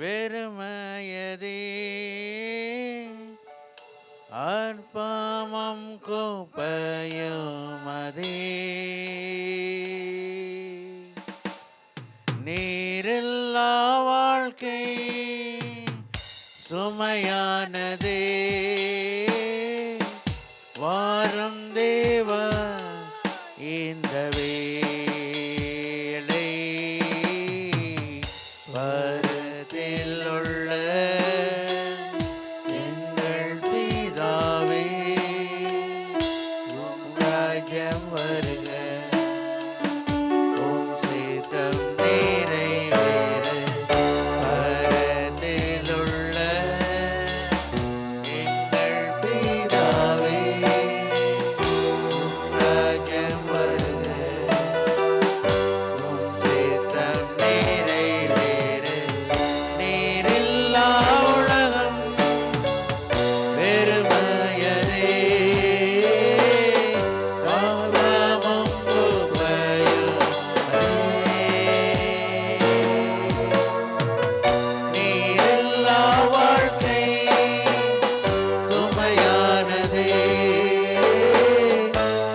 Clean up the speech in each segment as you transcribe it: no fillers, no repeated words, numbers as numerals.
வெறுமையதே அற்பமம் குப்பையுமதே நீரில்லா வாழ்க்கை சுமையானதே வாரும் தேவா இந்த வேளை பரத்தில் உள்ள எங்கள் பிதாவே உம் ராஜ்யம் வருக உம் சித்தம் நிறைவேற பரத்தில் உள்ள எங்கள் பிதாவே உம் ராஜ்யம் வருக உம் சித்தம் நிறைவேற நீரில்லா உலகம் வெறுமையதே பாவமும் குப்பையுமதே நீரில்லா வாழ்க்கை சுமையானதே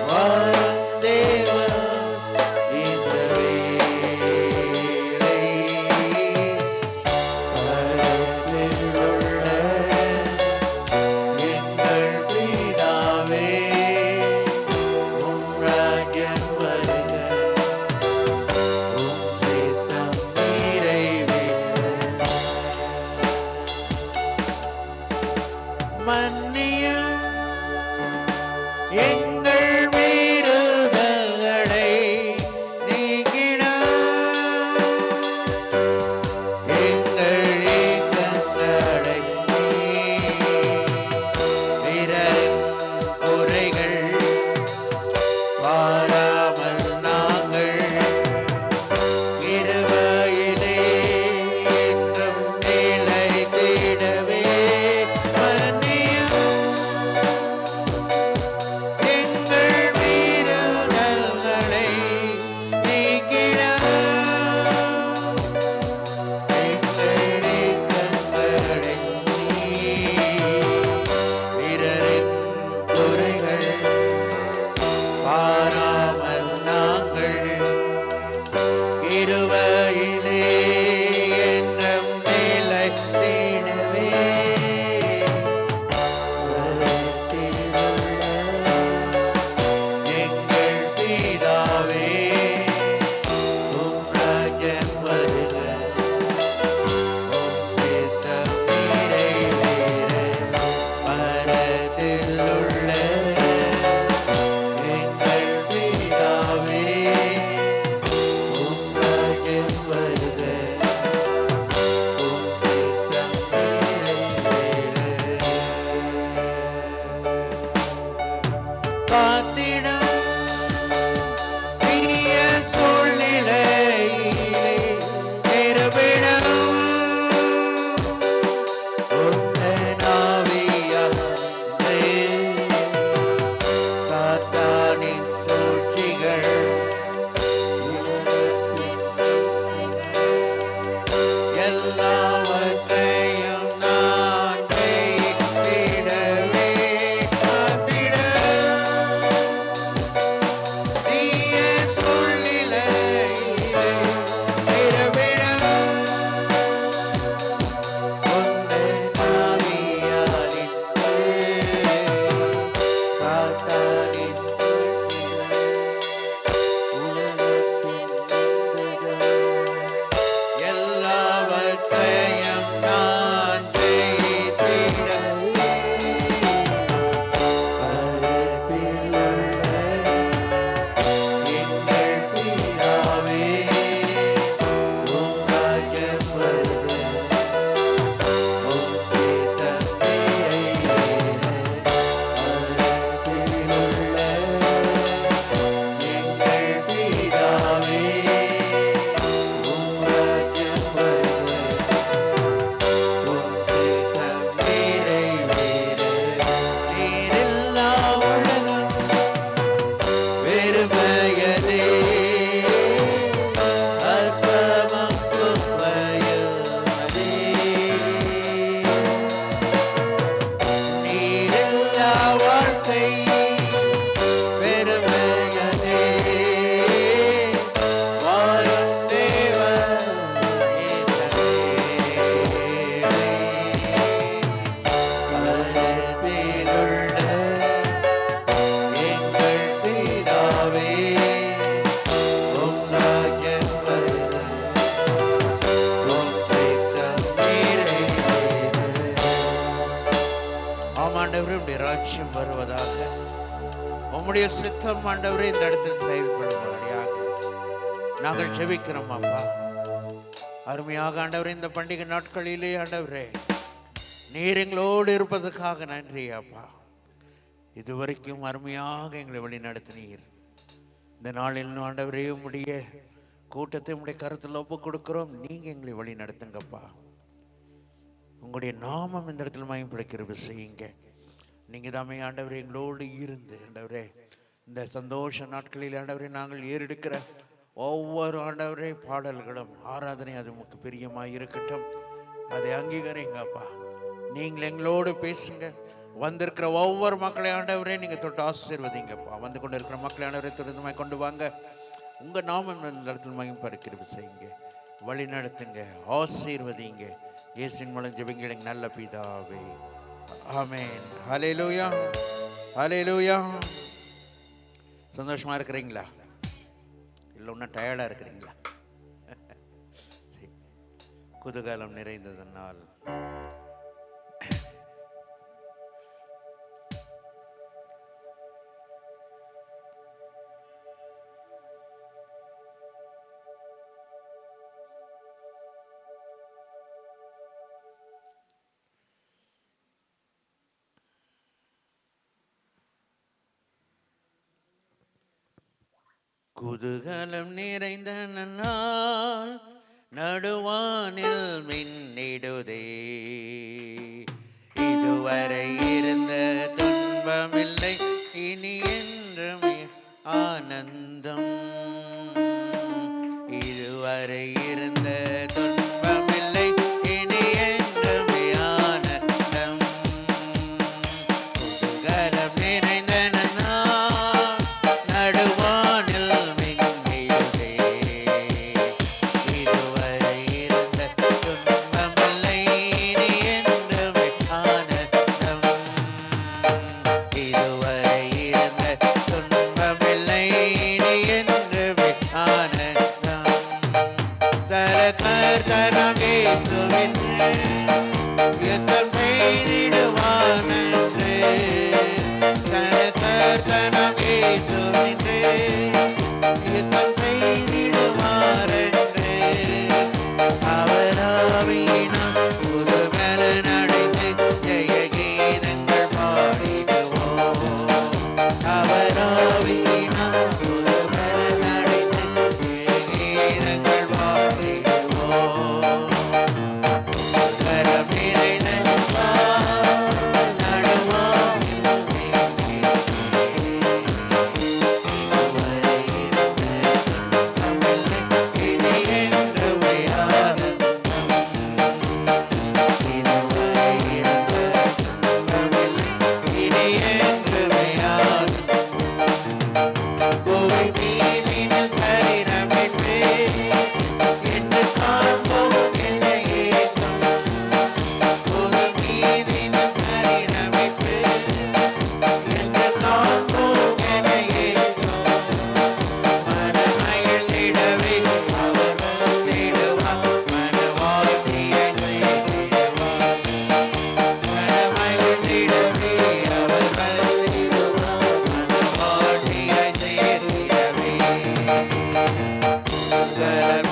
வாரும் தேவா இந்த வேளை பரத்தில் உள்ள எங்கள் பிதாவே உம் ராஜ்யம் வருக உம் சித்தம் நிறைவேற மன்னியும் எங்கள் மீறுதல்களை நீக்கிடும் எங்கள் ஏக்கங்களை பிறரின் குறைகள் பாராமல் நாங்கள் கிருபையிலே என்றும் நிலைத்திடவே மன்னியும் எங்கள் மீறுதல்களை நீக்கிடும் எங்கள் ஏக்கங்களை பிறரின் குறைகள் பாராமல் நாங்கள் கிருபையிலே என்றும் நிலைத்திடவே பரத்தில் உள்ள எங்கள் பிதாவே உம் ராஜ்யம் வருக உம் சித்தம் நிறைவேற பரத்தில் உள்ள எங்கள் பிதாவே உம் ராஜ்யம் ஜீவன் வருவதாக. உம்முடைய சித்தம் ஆண்டவரே இந்த இடத்தில் செயல்படும்படியாக நாங்கள் ஜெபிக்கிறோம் அப்பா. அருமையாக ஆண்டவரே இந்த பண்டிகை நாட்களிலே ஆண்டவரே நீர் எங்களோடு இருப்பதற்காக நன்றி அப்பா. இதுவரைக்கும் அருமையாக எங்களை வழி நடத்தினீர். இந்த நாளில் ஆண்டவரே உம்முடைய கூட்டத்தை உம்முடைய கருத்தில் ஒப்பு கொடுக்கிறோம். நீங்க எங்களை வழி நடத்துங்கப்பா. உங்களுடைய நாமம் இந்த இடத்துல மகிமைப்படுகிறது செய்யுங்க. நீங்க தாமே ஆண்டவரே எங்களோடு இருந்து ஆண்டவரே இந்த சந்தோஷ நாட்களில் ஆண்டவரே நாங்கள் ஏறெடுக்கிற ஒவ்வொரு ஆண்டவரே பாடல்களும் ஆராதனை அது உமக்கு பிரியமாக இருக்கட்டும். அதை அங்கீகரிங்கப்பா. நீங்கள் எங்களோடு பேசுங்க. வந்திருக்கிற ஒவ்வொரு மக்களை ஆண்டவரே நீங்கள் தொட்டு ஆசீர்வதிங்கப்பா. வந்து கொண்டு இருக்கிற மக்களை ஆண்டவரே துரிதமாய் கொண்டு வாங்க. உங்கள் நாமம் இந்த இடத்துல மகிமைப்படுகிறது செய்யுங்க. வழி நடத்துங்க, ஆசீர்வதிங்க. இயேசுவின் மூலம் ஜெபிங்க நல்ல பிதாவே, ஆமென். ஹல்லேலூயா, ஹல்லேலூயா. சந்தோஷமா இருக்கிறீங்களா? இல்லை ஒன்றும் டயர்டாக இருக்கிறீங்களா? குதூகலம் நிறைந்ததனால் குதூகலம் நிறைந்த நாள் நடுவானில் மின்னிடுதே. இதுவரை இருந்த துன்பமில்லை, இனி என்றுமே ஆனந்தம். இதுவரை இருந்த துன்பமில்லை, இனி என்றுமே ஆனந்தம். குதூகலம் நிறைந்த நாள் நடுவானில்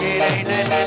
Viene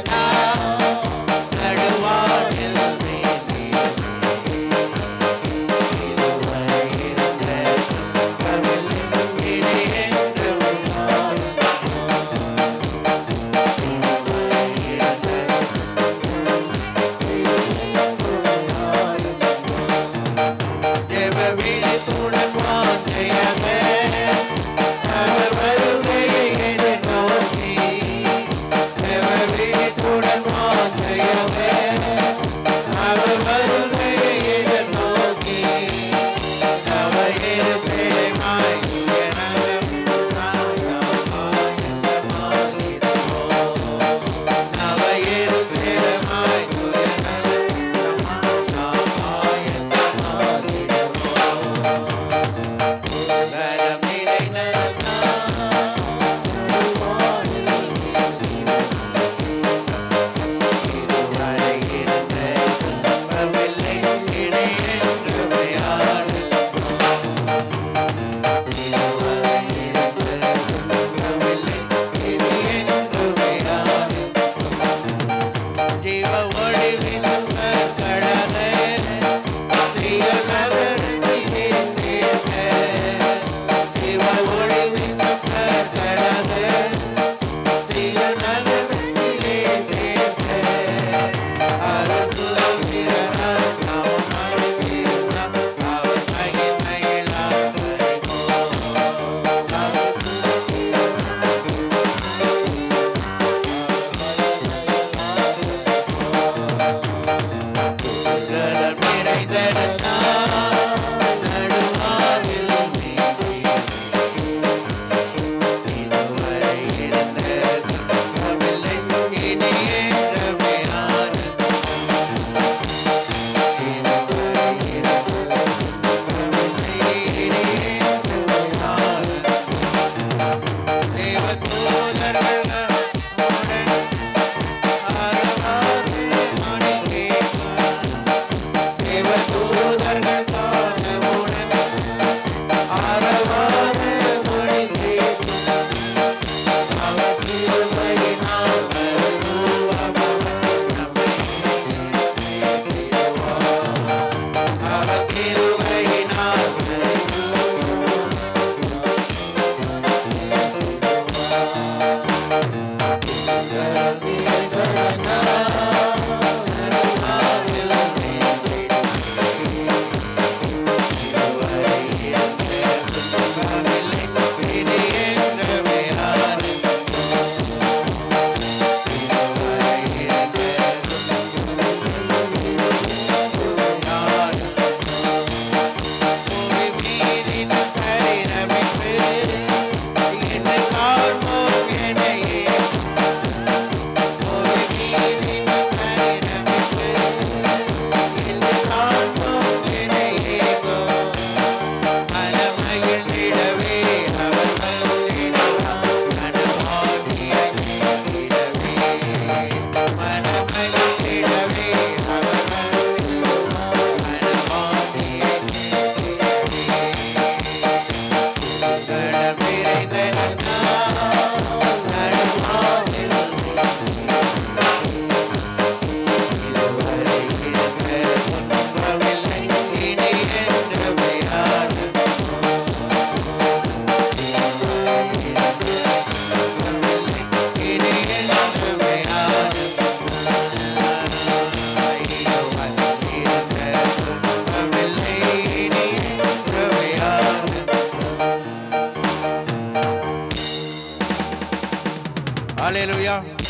ஹalleluya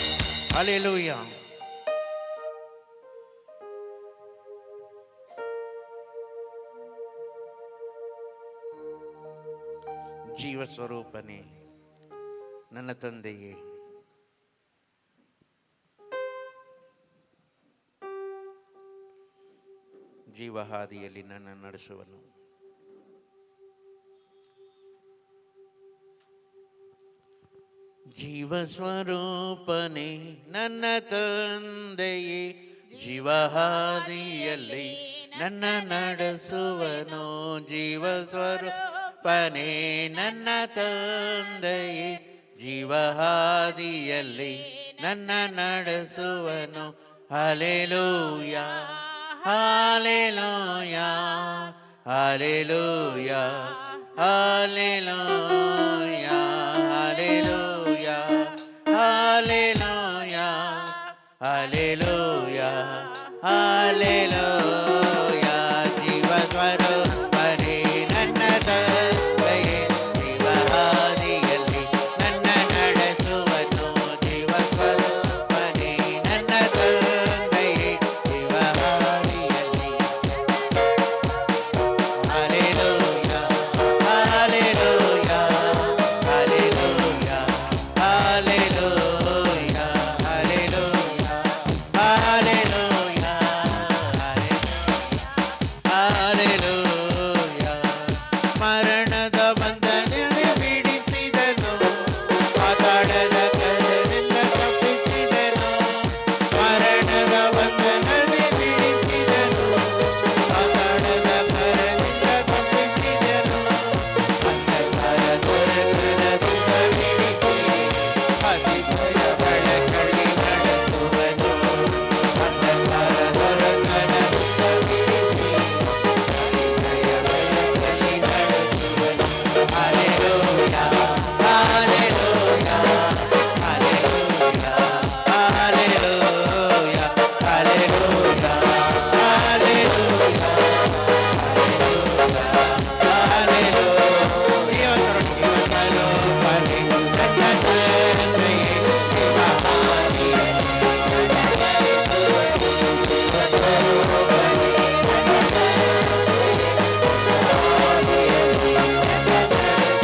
ஹalleluya. ಜೀವಸ್ವರೂಪನೇ, ನನ್ನ ತಂದೆಯೇ, ಜೀವಹಾದಿಯಲ್ಲಿ ನನ್ನ ನಡೆಸುವನು. ಜೀವಸ್ವರೂಪನೇ ನನ್ನ ತಂದೆಯೇ, ಜೀವಹಾದಿಯಲ್ಲಿ ನನ್ನ ನಡೆಸುವನು. ಜೀವಸ್ವರೂಪನೇ ನನ್ನ ತಂದೆಯೇ, ಜೀವಹಾದಿಯಲ್ಲಿ ನನ್ನ ನಡೆಸುವನು. ಹಲ್ಲೆಲೂಯಾ ಹಲ್ಲೆಲೂಯಾ ಹಲ್ಲೆಲೂಯಾ ಹಲ್ಲೆಲೂಯಾ ಹಲ್ಲೆಲೂಯಾ ಹಲ್ಲೆಲೂಯಾ ಹಲ್ಲೆಲೂಯಾ ಹಲ್ಲೆಲೂಯಾ. ಜೀವಸ್ವರೂಪನೇ ನನ್ನ ತಂದೆಯೇ, ಜೀವಹಾದಿಯಲ್ಲಿ ನನ್ನ ನಡೆಸುವನು. ಜೀವಸ್ವರೂಪನೇ ನನ್ನ ತಂದೆಯೇ, ಜೀವಹಾದಿಯಲ್ಲಿ. ಹಲ್ಲೆಲೂಯಾ ಹಲ್ಲೆಲೂಯಾ ಹಲ್ಲೆಲೂಯಾ ಹಲ್ಲೆಲೂಯಾ ಹಲ್ಲೆಲೂಯಾ ಹಲ್ಲೆಲೂಯಾ ಹಲ್ಲೆಲೂಯಾ. ಮರಣದ ಬಂಧನದಿಂದ ಬಿಡಿಸಿದನು, ಪಾತಾಳದ ಕರದಿಂದ ತಪ್ಪಿಸಿದನು. ಮರಣದ ಬಂಧನದಿಂದ ಬಿಡಿಸಿದನು, ಪಾತಾಳದ ಕರದಿಂದ ತಪ್ಪಿಸಿದನು. ಅಂಧಕಾರ ದೊರಕನದಿಂದ ಬಿಡಿಸಿ, ಅತಿಶಯ ಬೆಳಕಲ್ಲಿ ನಡೆಸುವನು. ಅಂಧಕಾರ ದೊರಕನದಿಂದ ಬಿಡಿಸಿ, ಅತಿಶಯ ಬೆಳಕಲ್ಲಿ ನಡೆಸುವನು. ಹಲ್ಲೆಲೂಯಾ ಹಲ್ಲೆಲೂಯಾ ಹಲ್ಲೆಲೂಯಾ ಹಲ್ಲೆಲೂಯಾ ಹಲ್ಲೆಲೂಯಾ ಹಲ್ಲೆಲೂಯಾ ಹಲ್ಲೆಲೂಯಾ. ಜೀವಸ್ವರೂಪನೇ ನನ್ನ ತಂದೆಯೇ, ಜೀವಹಾದಿಯಲ್ಲಿ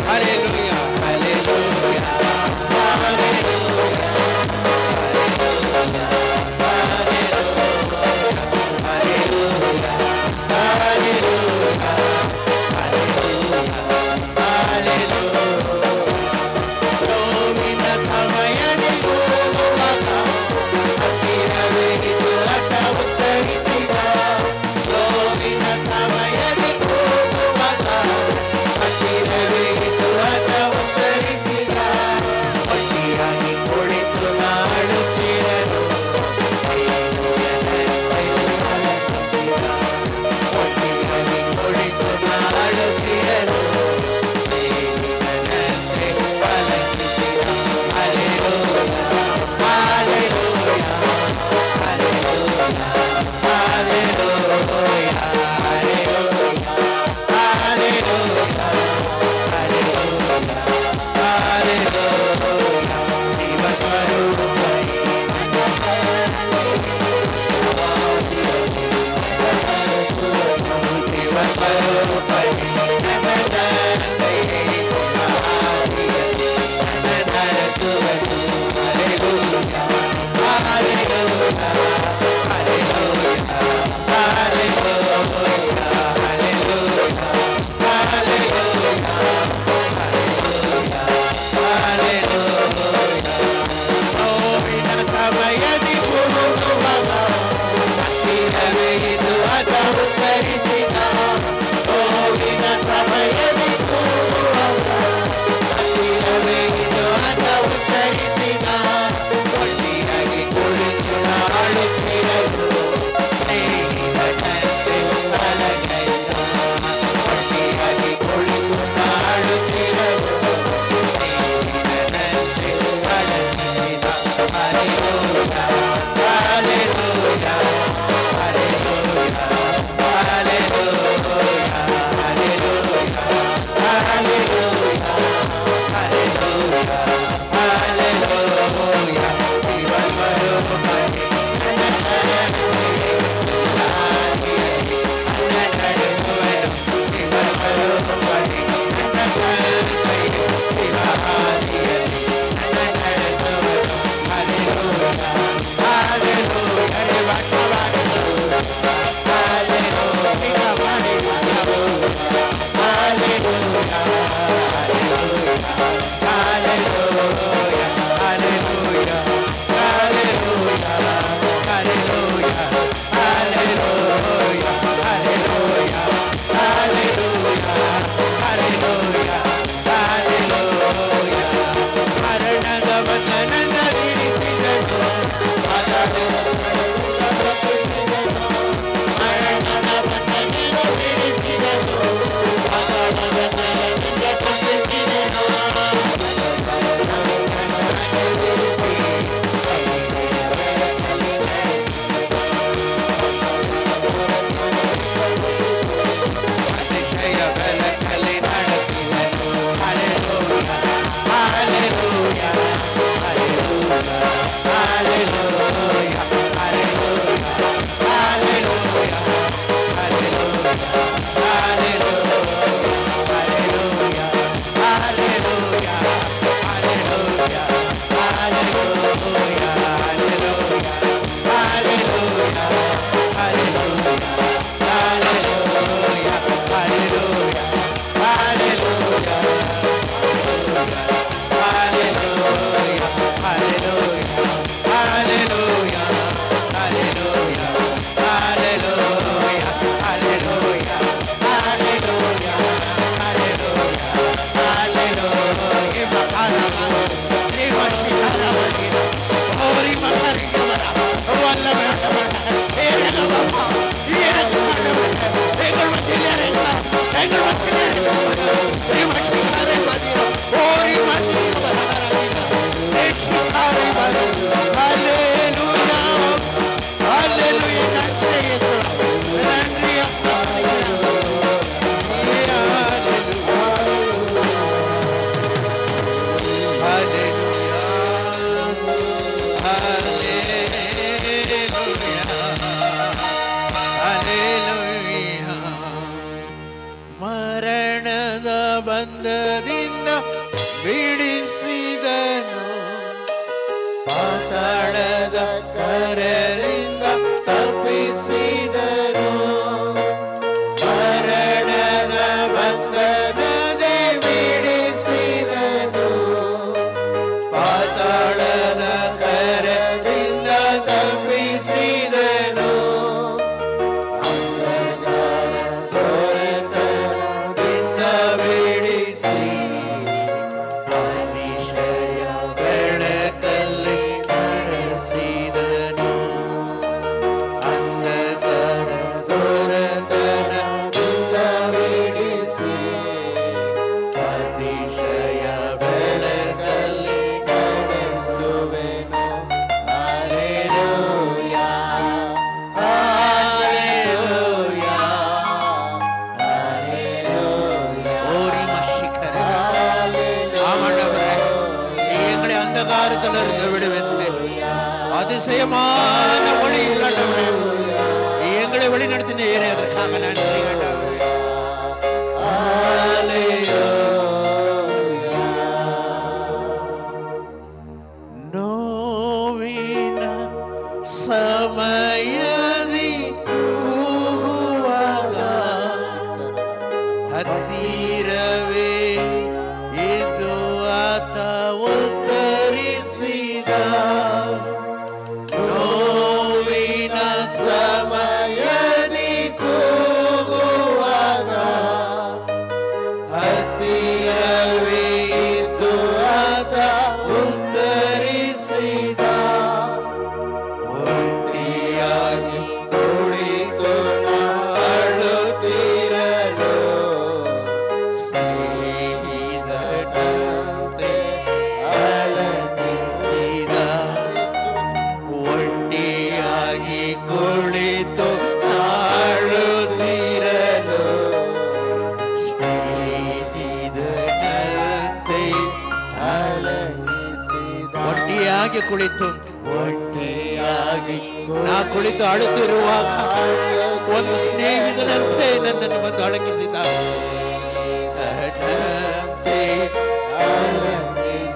ಹಲ್ಲೆಲೂಯಾ ಹಲ್ಲೆಲೂಯಾ ನೋವಿನ ಸಮಯದಲ್ಲಿ ಹೋಗುವಾಗ ಹತ್ತಿರವೇ ಇದ್ದು ಆತ ಉತ್ತರಿಸಿದ. ನೋವಿನ ಸಮಯದಲ್ಲಿ ಹೋಗುವಾಗ ಹತ್ತಿರವೇ ಇದ್ದು ಆತ ಉತ್ತರಿಸಿದ. ಒಟ್ಟಿಯಾಗಿ ಕುಳಿತು ನಾಡುತ್ತಿರಲು ಒಟ್ಟಿಯಾಗಿ ಕುಳಿತು ನಾಡುತ್ತಿರಲು ದೇವಿನಂತೆ ಪಲಕಿಸಿದ. ಹಲ್ಲೆಲೂಯಾ ಹಲ್ಲೆಲೂಯಾ ಹಲ್ಲೆಲೂಯಾ ಹಲ್ಲೆಲೂಯಾ ಹಲ್ಲೆಲೂಯಾ ಹಲ್ಲೆಲೂಯಾ ಹಲ್ಲೆಲೂಯಾ ಹಲ್ಲೆಲೂಯಾ. ಜೀವಸ್ವರೂಪನೇ ನನ್ನ ಜೀವಸ್ವರೂಪನೇ ನನ್ನ ತಂದೆಯೇ, ಜೀವಹಾದಿಯಲ್ಲಿ ನನ್ನ ನಡೆಸುವನು. ಹಲ್ಲೆಲೂಯಾ ಹಲ್ಲೆಲೂಯಾ ಹಲ್ಲೆಲೂಯಾ ಹಲ್ಲೆಲೂಯಾ ಹಲ್ಲೆಲೂಯಾ ಹಲ್ಲೆಲೂಯಾ ಹಲ್ಲೆಲೂಯಾ. ನೋವಿನ ಸಮಯದಿ ಕೂಗುವಾಗ ಹತ್ತಿರವೇ ಇದ್ದು ಆತ ಉತ್ತರಿಸಿದ. ನೋವಿನ ಸಮಯದಿ ಕೂಗುವಾಗ ಹತ್ತಿರವೇ ಇದ್ದು ಆತ ಉತ್ತರಿಸಿದ. ಒಟ್ಟಿಯಾಗಿ ಕುಳಿತು ನಾಡುತ್ತಿರಲು ದೇವಿನಂತೆ ಪಲಕಿಸಿದ. ಒಟ್ಟಿಯಾಗಿ ಕುಳಿತು ನಾಡುತ್ತಿರಲು ದೇವಿನಂತೆ ಪಲಕಿಸಿದ. ಹಲ್ಲೆಲೂಯಾ ಹಲ್ಲೆಲೂಯಾ ಹಲ್ಲೆಲೂಯಾ ಹಲ್ಲೆಲೂಯಾ ಹಲ್ಲೆಲೂಯಾ ಹಲ್ಲೆಲೂಯಾ ಹಲ್ಲೆಲೂಯಾ ಹಲ್ಲೆಲೂಯಾ ಮರಣದ ಬಂಧದಿಂದ ಬಿಡಿಸಿದನು, ಪಾತಾಳದ ಕರದಿಂದ ತಪ್ಪಿಸಿದನು. ಮರಣದ ಬಂಧನದೇ ಬಿಡಿಸಿದನು, ಪಾತಾಳದ ಕರದಿಂದ ತಪ್ಪಿಸಿದನು. அதிசயமான ஒளி இல்லாண்டவரே, எங்களை வழி நடத்தின ஏறே அதற்காக நன்றி ஆண்டவரே. ನೋವಿನ ಸಮಯದಿ ಕೂಗುವಾಗ ಹತ್ತಿರವೇ ಇದು ಆತ ಉತ್ತರಿಸಿದ. ನೋವಿನ ಸಮಯದಿ ಕೂಗುವಾಗ ಹತ್ತಿರವೇ ಇದು ಆತ ಉತ್ತರಿಸಿದ. ಒಂಟಿಯಾಗಿ ಕುಳಿತು ಅಳುತ್ತಿರಲು ಸ್ನೇಹಿತನಂತೆ ಅಲಗಿಸಿದ. ಒಂಟಿಯಾಗಿ ಕುಳಿತು ಅಳುತ್ತಿರಲು ಸ್ನೇಹಿತನಂತೆ ಅಲಗಿಸಿದ. ಒಂಟಿಯಾಗಿ ಕುಳಿತು ನಾ ಕುಳಿತು ಅಳುತ್ತಿರುವಾಗ ಒಂದು ಸ್ನೇಹಿತನಂತೆ ನನ್ನನ್ನು ಬಂದು ಅಳಗಿಸಿದ.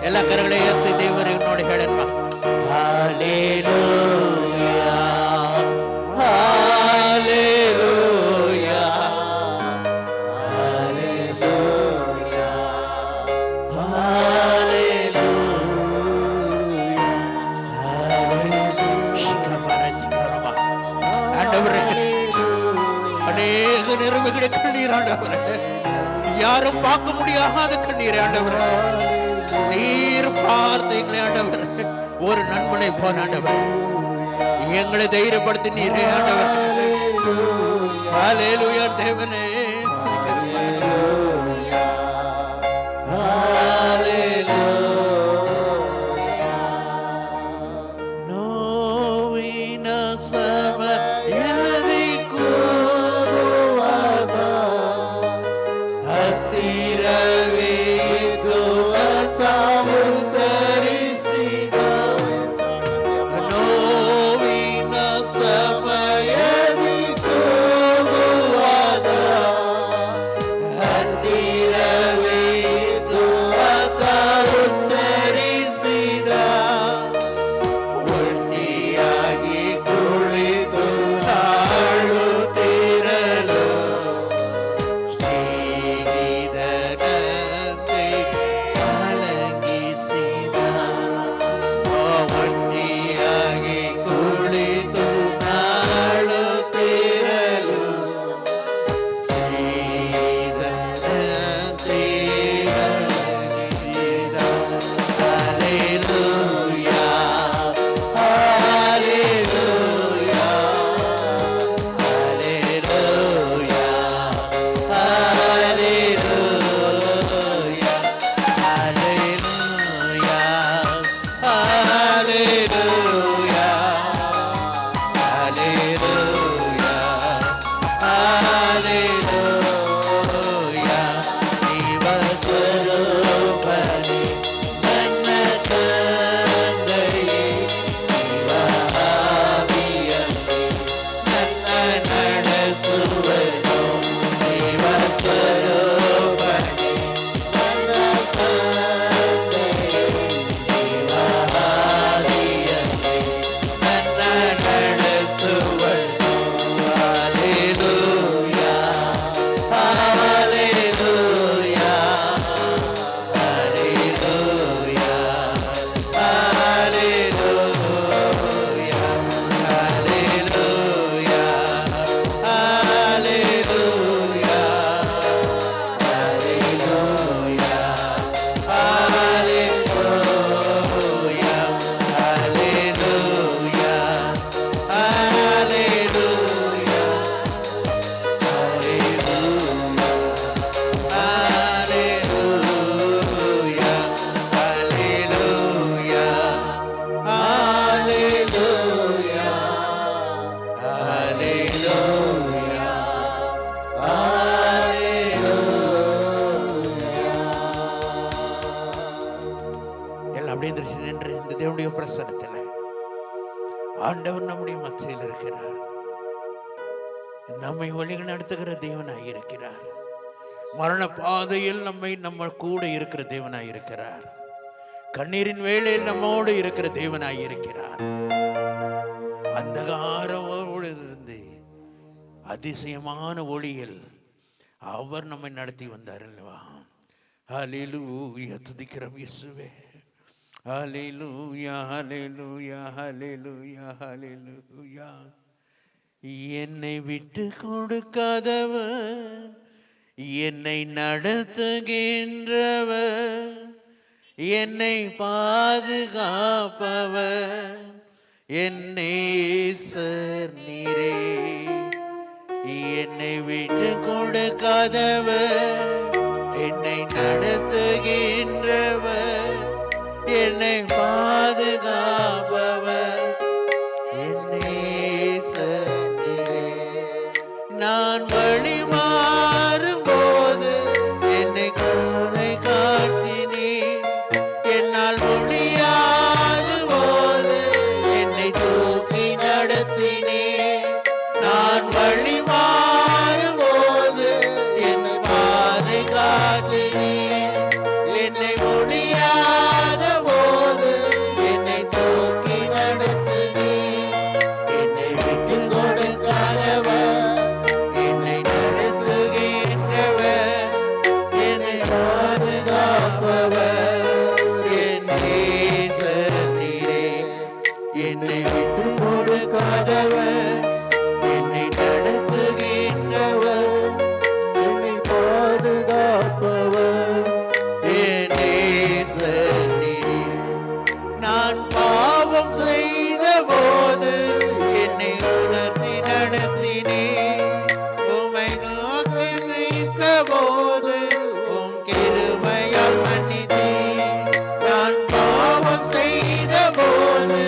ಎಲ್ಲ ಕರಗಳೇ ಎತ್ತಿ ದೇವರಿಗೆ ನೋಡಿ ಹೇಳಪ್ಪ, அநேக நிறவுகளை கண்ணீர் ஆண்டவரே, யாரும் பார்க்க முடியாத கண்ணீர் ஆண்டவரே, நீர் பார்த்தீங்களே ஆண்டவரே, ஒரு நண்பனை போன ஆண்டவரே, எங்களை தைரியப்படுத்தி நீரே ஆண்டவரே. ஹல்லேலூயா தேவனே, ஆண்டவர் நம்முடைய மத்தியில் இருக்கிறார். நம்மை வழி நடத்துகிற தேவனாய் இருக்கிறார். மரண பாதையில் நம்ம கூட இருக்கிற தேவனாய் இருக்கிறார். கண்ணீரின் வேளையில் நம்மோடு இருக்கிற தேவனாய் இருக்கிறார். அந்தகாரோடு இருந்து அதிசயமான ஒளியில் அவர் நம்மை நடத்தி வந்தார் அல்லவா? ஹல்லேலூயா, துதிக்கிறோம் இயேசுவே. ஹல்லேலூயா, ஹல்லேலூயா, ஹல்லேலூயா, ஹல்லேலூயா. என்னை விட்டு கொடுக்காதவர், என்னை நடத்துகின்றவர், என்னை பாதுகாப்பவர் என் நேசர் நீரே. என்னை விட்டு கொடுக்காதவர், என்னை நடத்துகின்றவர், என்னை பாதுகாப்பவர் என் நேசர் நீரே. நான் வழி மாறும் போது என்னை கூரை காட்டினீர், என்னால் முடியாத போது என்னை தூக்கி நடத்தினீர். நான் வழி மாறும் போது என்னை பாதை காட்டினீர், என்னை முடியாத போது என்னை தூக்கி விட்டு கொடுக்காதவர், என்னை நடத்துகின்றவர், என்னை பாதுகாப்பவர், என் நேசர் நீர். நான் பாவம் செய்த போது என்னை உணர்த்தி நடத்தினீர், உம்மை நோக்கி மீட்க போது உம் கிருபையால் மன்னித்தீர். நான் பாவம் செய்த போது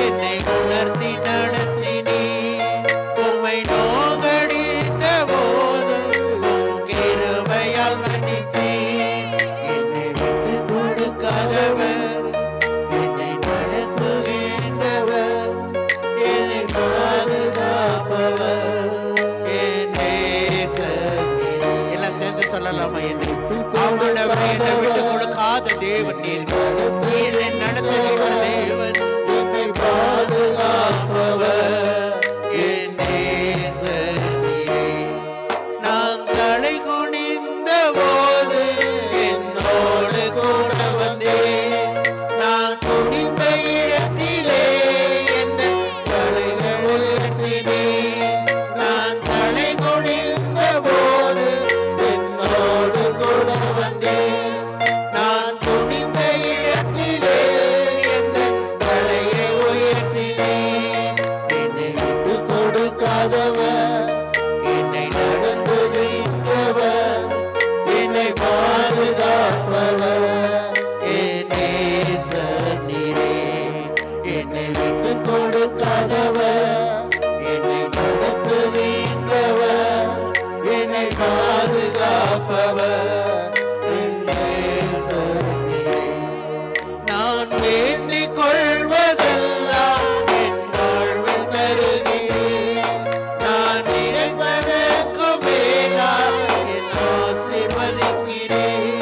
என்னை உணர்த்தி நடத்தினீர், உம்மை நோகடித்த போது உம் கிருபையால் மன்னித்தீர். என்னை விட்டு கொடுக்காதவர், என்னை நடத்துகின்றவர், என்னை பாதுகாப்பவர், என் நேசர் நீர். எல்லாம் சேர்ந்து சொல்லலாமா? என்னை ஆண்டவரே, என்னை விட்டு கொடுக்காத தேவன் நீர், என்னை நடத்துகின்ற தேவன், என்னை பாதுகாப்பவர், என் நேசர் நீரே. நான் தலை குனிந்த போது என்னோடு கூட வந்தேன், நான் குனிந்த இடத்திலே என் தலையை உயர்த்தினேன். நான் தலை குனிந்த போது என்னோடு கூட வந்தேன், நான் குனிந்த இடத்திலே என் தலையை உயர்த்தினேன். என்னை விட்டு கொடுக்காதவர், என்னை நடத்துகின்றவர், என்னை பாதுகாப்பவர், என் நேசர் நீரே. என்னை விட்டு கொடுக்காதவர், என்னை நடத்துகின்றவர், என்னை பாதுகாப்பவர், என் நேசர் நீரே. நான் வேண்டிக் கொள்வதெல்லாம் என் வாழ்வில் தருகிறேன், நான் நினைப்பதற்கு மேலாக என் ஆசீர்வதிக்கிறேன்.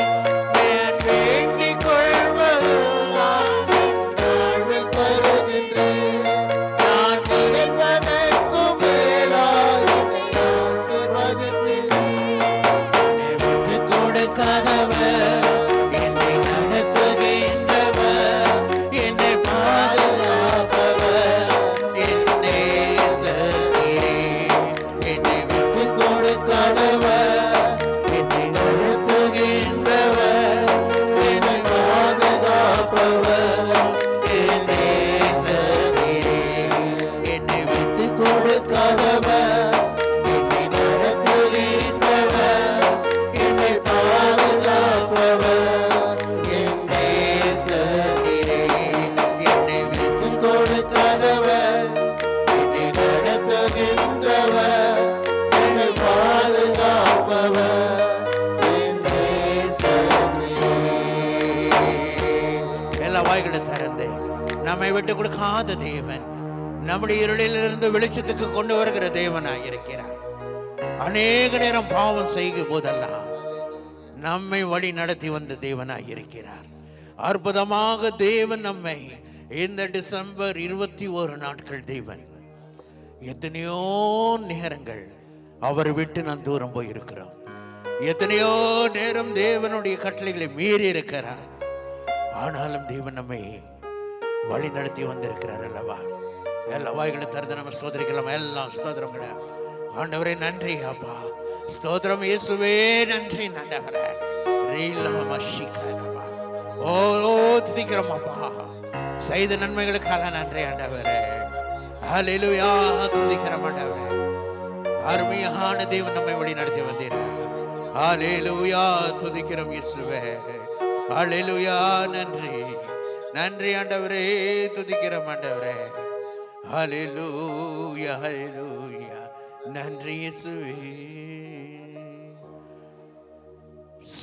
நான் வேண்டிக் கொள்வதெல்லாம் என் வாழ்வில் தருகின்றேன், நான் நினைப்பதற்கு மேலாக என்னை ஆசீர்வதிக்கிறேன். என்னை விட்டு கொடுக்காதவர், என்னை நடத்துகின்றவர், என்னை பாதுகாப்பவர், என் நேசர் நீரே. என்னை விட்டு கொடுக்காதவர், என்னை நடத்துகின்றவர், என்னை பாதுகாப்பவர், என் நேசர் நீரே. என்னை விட்டு கொடுக்காதவர், என்னை நடத்துகின்றவர், என்னை பாதுகாப்பவர், என் நேசர் நீரே. என்னை விட்டு கொடுக்காதவர், என்னை நடத்துகின்றவர், என்னை பாதுகாப்பவர், என் நேசர் நீரே. எல்லா வாய்களை திறந்து நம்மை விட்டு கொடுக்காத தேவன், நம்முடைய இருளிலிருந்து வெளிச்சத்துக்கு கொண்டு வருகிற தேவனாய் இருக்கிறார். அநேக நேரம் பாவம் செய்யும் போதெல்லாம் நம்மை வழி நடத்தி வந்த தேவனாய் இருக்கிறார். அற்புதமாக தேவன் நம்மை இந்த டிசம்பர் 21 நாட்கள் தேவன் எத்தனையோ நேரங்கள் அவர் விட்டு நான் தூரம் போயிருக்கிறோம். எத்தனையோ நேரம் தேவனுடைய கட்டளைகளை மீறி இருக்கிறார். ஆனாலும் தேவன் நம்மை வழி நடத்தி வந்திருக்கிறார் அல்லவா? எல்லா வாய்களை திறந்து நம்ம ஸ்தோத்திரிக்கலாம். எல்லாம் ஸ்தோத்திரங்களே. ஆண்டவரே நன்றி அப்பா, ஸ்தோத்திரம் இயேசுவே, நன்றி ஆண்டவரே. ஓ துதிக்கிறோம் அப்பா, செய்த நன்மைகளுக்காக நன்றி ஆண்டவரே. ஹல்லேலூயா, துதிக்கிறோம் ஆண்டவரே. அருமையான தேவன் நம்மை வழி நடத்தி வந்தீரார். ஹல்லேலூயா, துதிக்கிறோம் இயேசுவே. ஹல்லேலூயா, நன்றி நன்றி ஆண்டவரே, துதிக்கிறோம் ஆண்டவரே. ஹல்லேலூயா ஹல்லேலூயா, நன்றி இயேசுவே.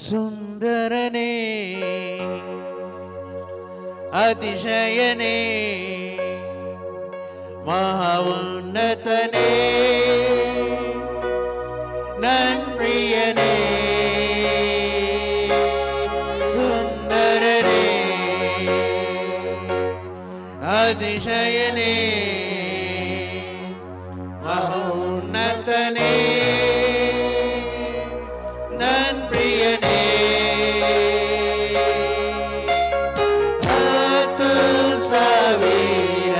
சுந்தரனே, அதிசயனே, மகோன்னதனே, நன்றியனே, சுந்தரனே, அதிசயனே, மகோன்னதனே, நன்றியனே, அத்து சவீர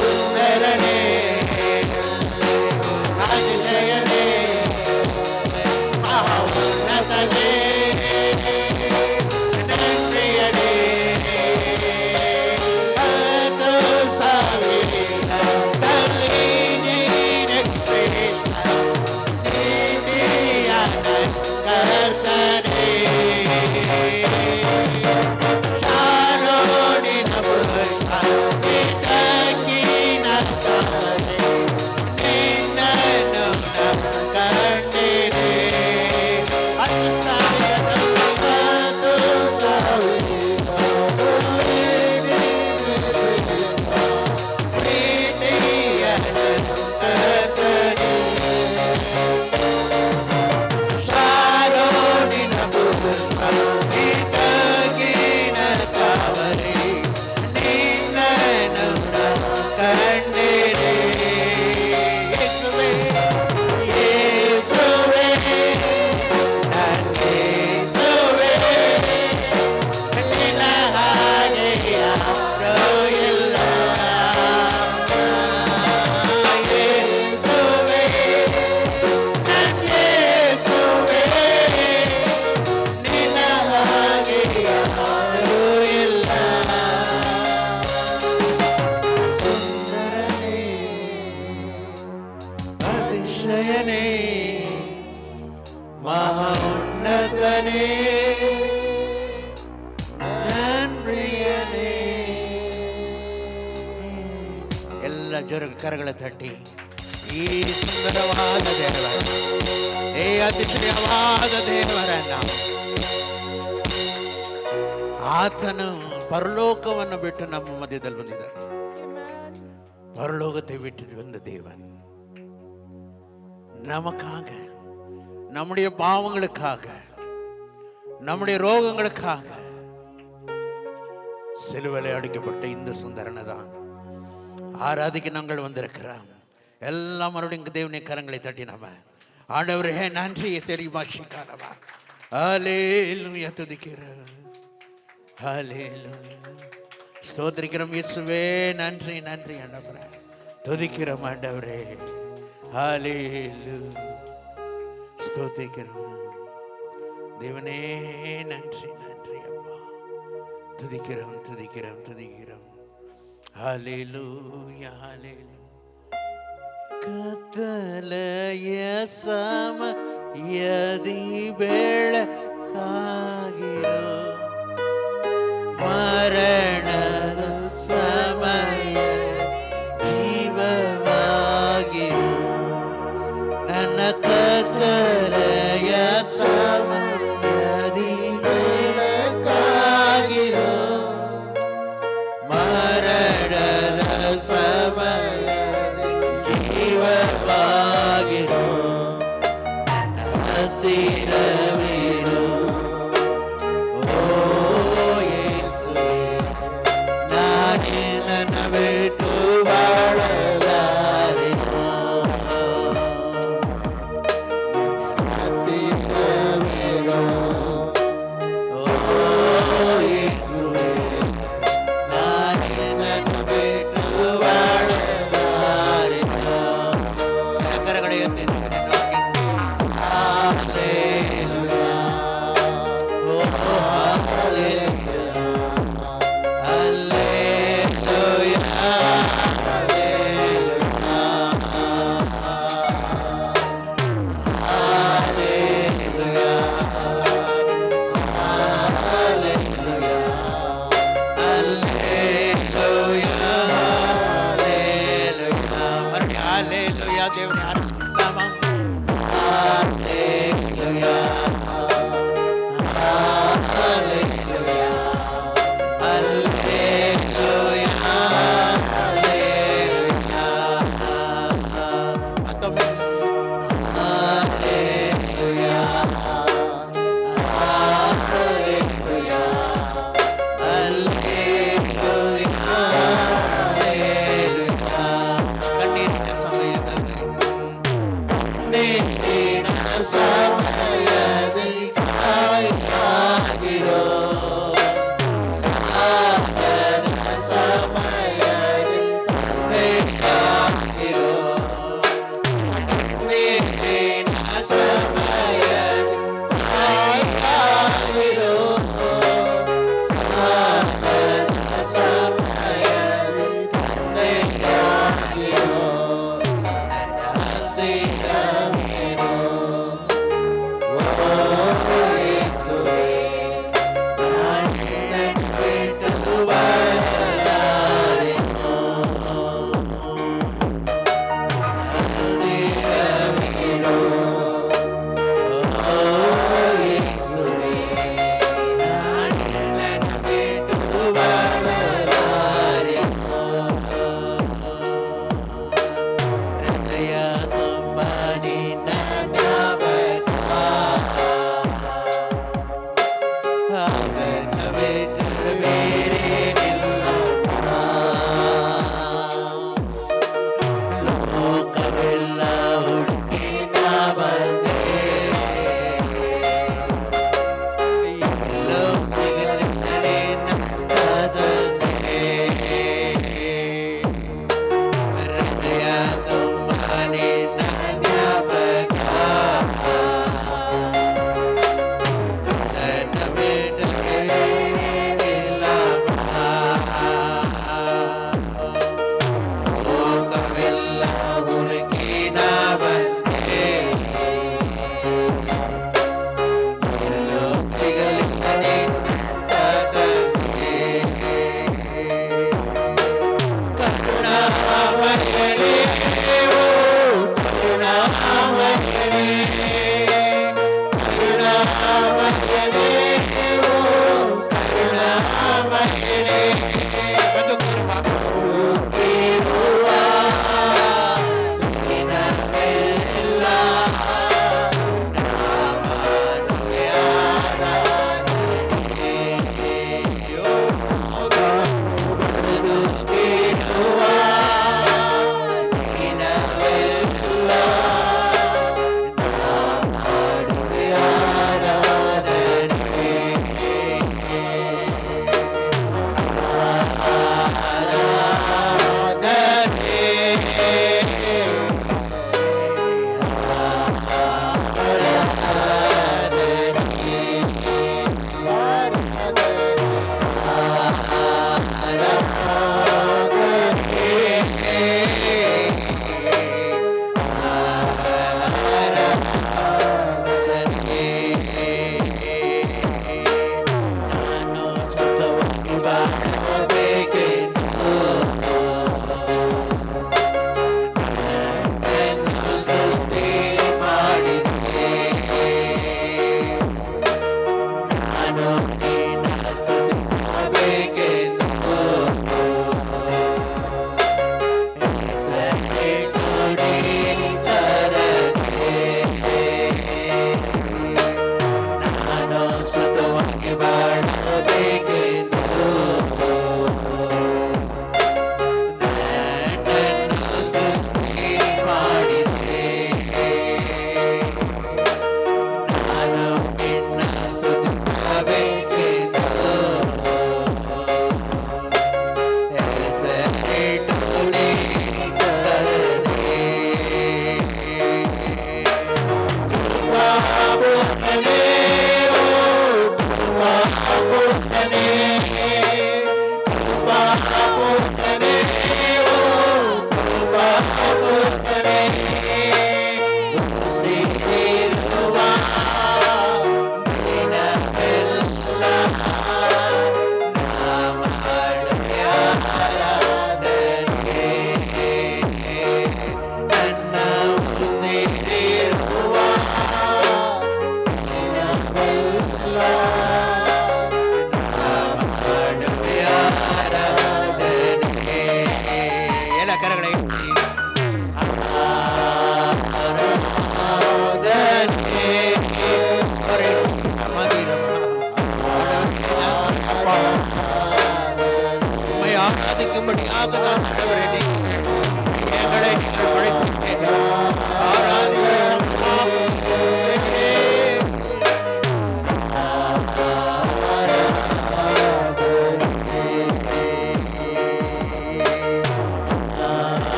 சுந்தரனே அதிசயனே மகா உன்னதனே நன்றியனே அதிசயனே மகா உன்னதனே நன்றியனே. ಎಲ್ಲ ಜೋರಾಗಿ ಕರಗಳ ತಟ್ಟಿ ಈ ಸುಂದರವಾದ ದೇವರ ಈ ಅತಿಶಯವಾದ ದೇವರನ್ನ ಆತನು ಪರಲೋಕವನ್ನು ಬಿಟ್ಟು ನಮ್ಮ ಮಧ್ಯದಲ್ಲಿ ಬಂದಿದ್ದಾನೆ. பரலோகத்தை விட்டு வந்த தேவன் நமக்காக, நம்முடைய பாவங்களுக்காக, நம்முடைய ரோகங்களுக்காக சிலுவையில் அடிக்கப்பட்ட இந்த சுந்தரனை தான் ஆராதிக்க நாங்கள் வந்திருக்கிறோம். எல்லாம் மறுபடியும் தேவனுடைய கரங்களை தட்டி நம்ம ஆண்டவரே நன்றியை தெரியுமா ஷிகாரவா ஹல்லேலூயா துதிக்கிறோம். ஹல்லேலூயா ஸ்தோத்திரிக்கிறோம் இயேசுவே. நன்றி நன்றி ஆண்டவரே, துதிக்கிறோம் ஆண்டவரே. ஹல்லேலூயா ஸ்தோத்திரிக்கிறோம் தேவனே. நன்றி நன்றி அப்பா, துதிக்கிறோம் துதிக்கிறோம் துதிக்கிறோம். ஹல்லேலூயா ஹல்லேலூயா. ಕತ್ತಲೆಯ ಸಮಯದಿ ಬೆಳಕಾಗಿರೋ, ಮರಣದ ಸಮಯ ಜೀವವಾಗಿರೋ, ನನ್ನ ಕತ್ತಲೆಯ ಸಮಯದಿ ಬೆಳಕಾಗಿರೋ, ಮರಣದ ಸಮಯ ಜೀವವಾಗಿರೋ, ನನ್ನ ಹತ್ತಿರವಿರೋ. ಓ ಯೇಸುವೇ, ನಾನೇ ನನ್ನ ಬಿಟ್ಟು ಬಾಳಲಾರೆನೋ. ಹತ್ತಿರವಿರೋ. ಓ ಯೇಸುವೇ, ನಾನೇ ನನ್ನ ಬಿಟ್ಟು ಬಾಳಲಾರೆನೋ. ಕರಗಳ ಎತ್ತಿ ಕಣ್ಣೀರಿನ ಸಮಯದಲ್ಲಿ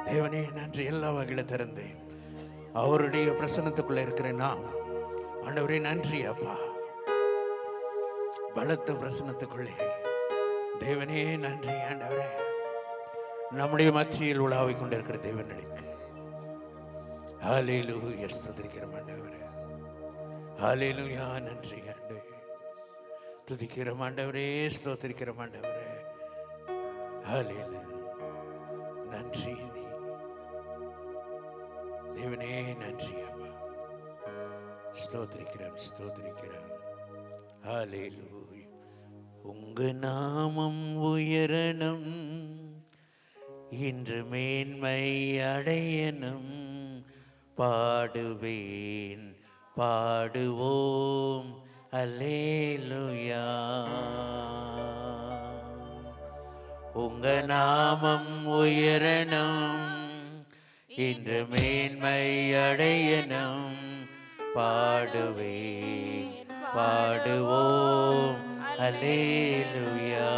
தேவனே நன்றி. எல்லா வகையில திறந்து அவருடைய பிரசன்னத்துக்குள்ள இருக்கிறேன் நான். ஆண்டவரே நன்றி அப்பா. பலத்த பிரசன்னத்துக்குள்ளே தேவனே நன்றி ஆண்டவரே. நம்முடைய மத்தியில் உலாவிக் கொண்டிருக்கிற தேவனுக்கு ஹல்லேலூயா ஸ்தோத்திரிக்கிறோம் ஆண்டவரே. ஹல்லேலூயா நன்றி ஆண்டவரே. துதிக்கிறோம் ஆண்டவரே, ஸ்தோத்திரிக்கிறோம் ஆண்டவரே. ஹல்லேலூயா நன்றி தேவனே நன்றி அப்பா. ஸ்தோத்திரிக்கிறோம் ஸ்தோத்திரிக்கிறோம். ஹல்லேலூயா. உங்க நாமம் உயரணும், இன்று மேன்மை அடையணும். பாடுவேன் பாடுவோம் அல்லேலூயா. உங்க நாமம் உயரணும், இன்று மேன்மை அடையணும். பாடுவேன் பாடுவோம் அல்லேலூயா.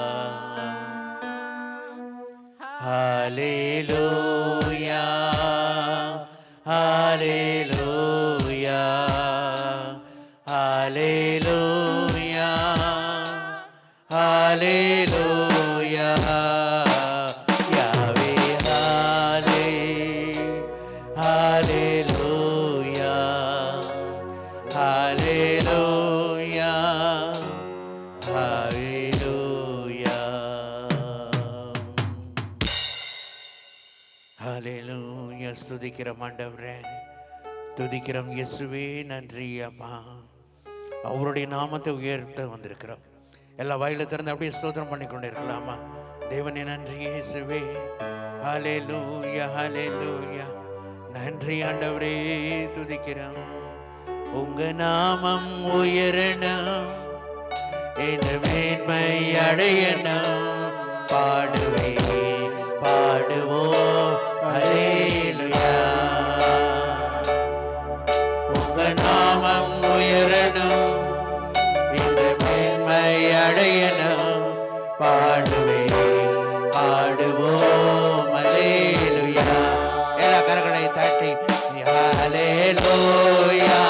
ஹல்லேலூயா ஹல்லேலூயா ஹல்லேலூயா ஹல்லேலூயா. யாவே ஹல்லேலூயா ஹல்லேலூயா ஹல்லேலூயா. ஹல்லேலூயா. ஸ்துதிக்கிறோம் ஆண்டவரே, துதிக்கிறோம் இயேசுவே. நன்றி அம்மா. அவருடைய நாமத்தை உயர்த்த வந்திருக்கிறோம். எல்லா வாயில திறந்து அப்படியே ஸ்தோத்திரம் பண்ணி கொண்டு இருக்கலாமா? தேவனே நன்றி இயேசுவே. ஹல்லேலூயா ஹல்லேலூயா. நன்றி ஆண்டவரே, துதிக்கிறோம். உங்க நாமம் உயரணும், என்று மேன்மை அடையணும். பாடுவேன் பாடுவோம் அல்லேலூயா. உங்க நாமம் உயரணும், என்று மேன்மை அடையணும். பாடுவேன் பாடுவோம் அல்லேலூயா. எல்லா கரங்களை தட்டி ஹல்லேலூயா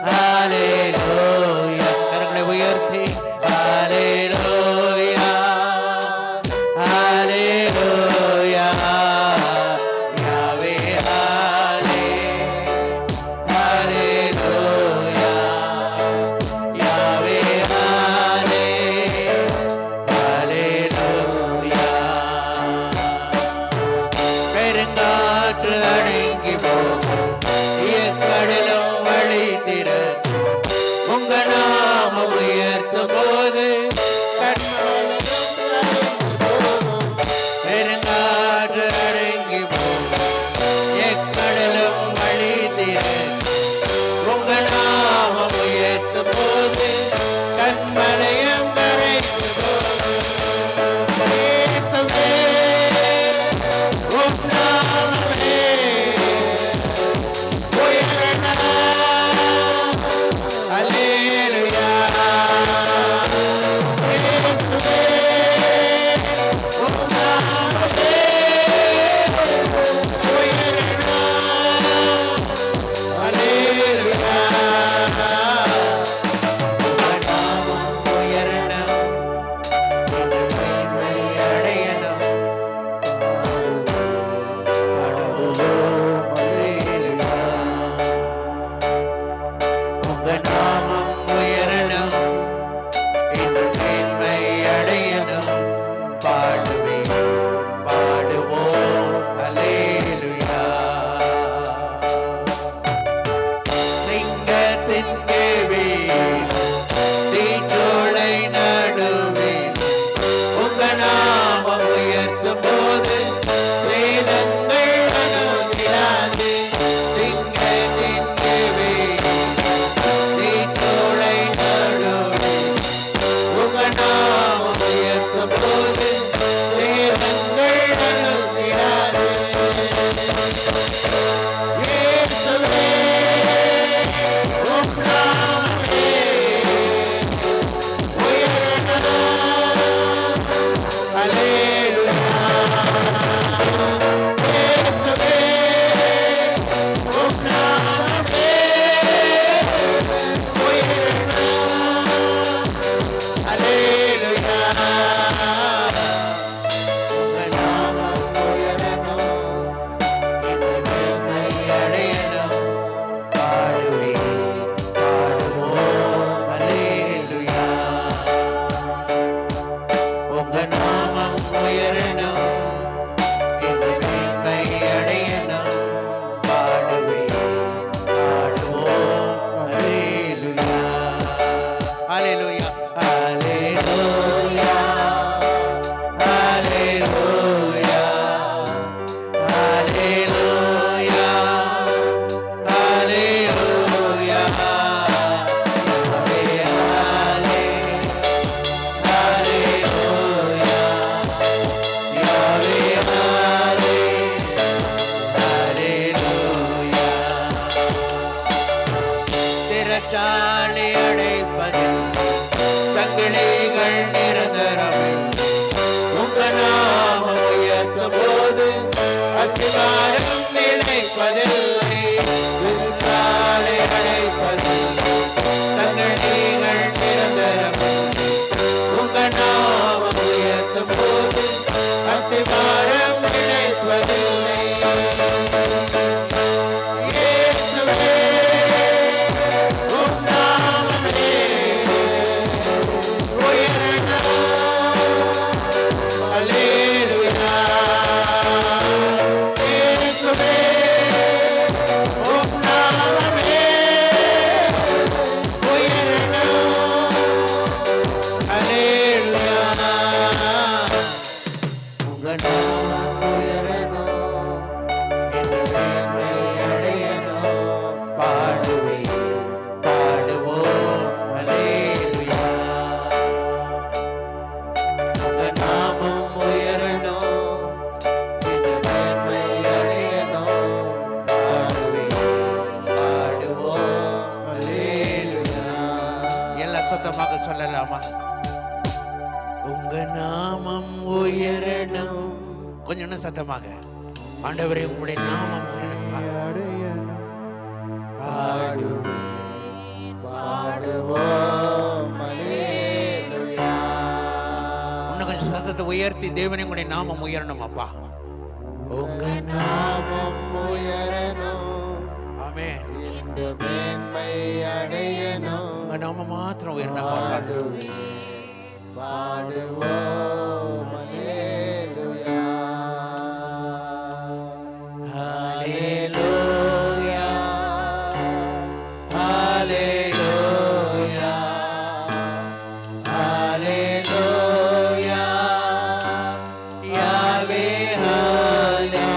ஹல்லேலூயா. கரங்களை உயர்த்தி ஹல்லேலூயா ஹல்லேலூயா. யாவே ஹல்லேலூயா யாவே ஹல்லேலூயா. பெருங்காற்று அடங்கி போகும், கடலும் வழி திறக்கும். உங்க நாமம் உயர்த்தும் போது பெருங்காற்று அடங்கி போகும், கடலும் வழி திறக்கும். உங்க நாமம் உயர்த்தும் போது கண்மலையும் கரைந்து போகும். அழைப்பதில்லை, விருந்தாளை அழைப்பதில்லை, தங்கள் நிரந்தரம் உங்க நாமம் உயர்த்தும் போது அத்திவாரம் நினைப்பதில்லை. இயேசுவே உம் நாமமே உயரணும். அல்லேலூயா. இயேசுவே உம் நாமமே உயரணும். அல்லேலூயா. உங்க நாமம் உயரணும், என் மேன்மை அடையணும். பாடுவேன், பாடுவோம் அல்லேலூயா. உங்க நாமம் உயரணும், என் மேன்மை அடையணும். பாடுவேன், பாடுவோம் அல்லேலூயா. எல்லாம் சத்தமாக சொல்லலாமா? உங்க நாமம் உயரணும். கொஞ்சம் இன்னும் சத்தமாக. ஆண்டவரே உங்களுடைய நாமம் உயரணும். பாடுவேன், பாடுவோம் அல்லேலூயா. இன்னும் கொஞ்சம் சத்தத்தை உயர்த்தி தேவனே உங்களுடைய நாமம் உயரணும் அப்பா. உங்க நாமம் உயரணும். ஆமென். இந்த மேன்மை அடையணும். உங்க நாமம் மாத்திரம் உயரணும். பாடுவோம் அல்லேலூயா. ஹல்லேலூயா. ஹல்லேலூயா. ஹல்லேலூயா. யாவே ஹல்லே.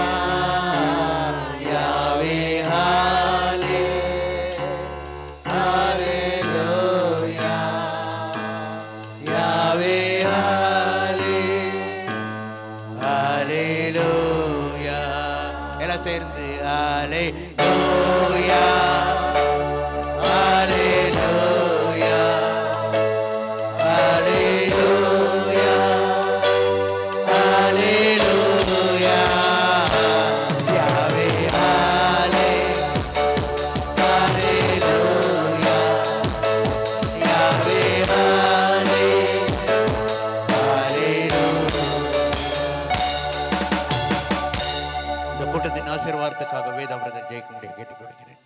யாவே ஹல்லே. ஹல்லேலூயா. யாவே ஹல்லே. ஹல்லேலூயா. எல்லாம் சேர்ந்து ஹல்லேலூயா. ஹல்லேலூயா. ஹல்லேலூயா. ஹல்லேலூயா. யாவே ஹல்லே. ஹல்லேலூயா. யாவே ஹல்லே. இந்த கூட்டத்தின் ஆசீர்வாதத்துக்காக வேதாமிரதம் ஜெயிக்கும்படியாக கேட்டுக் கொள்கிறேன்.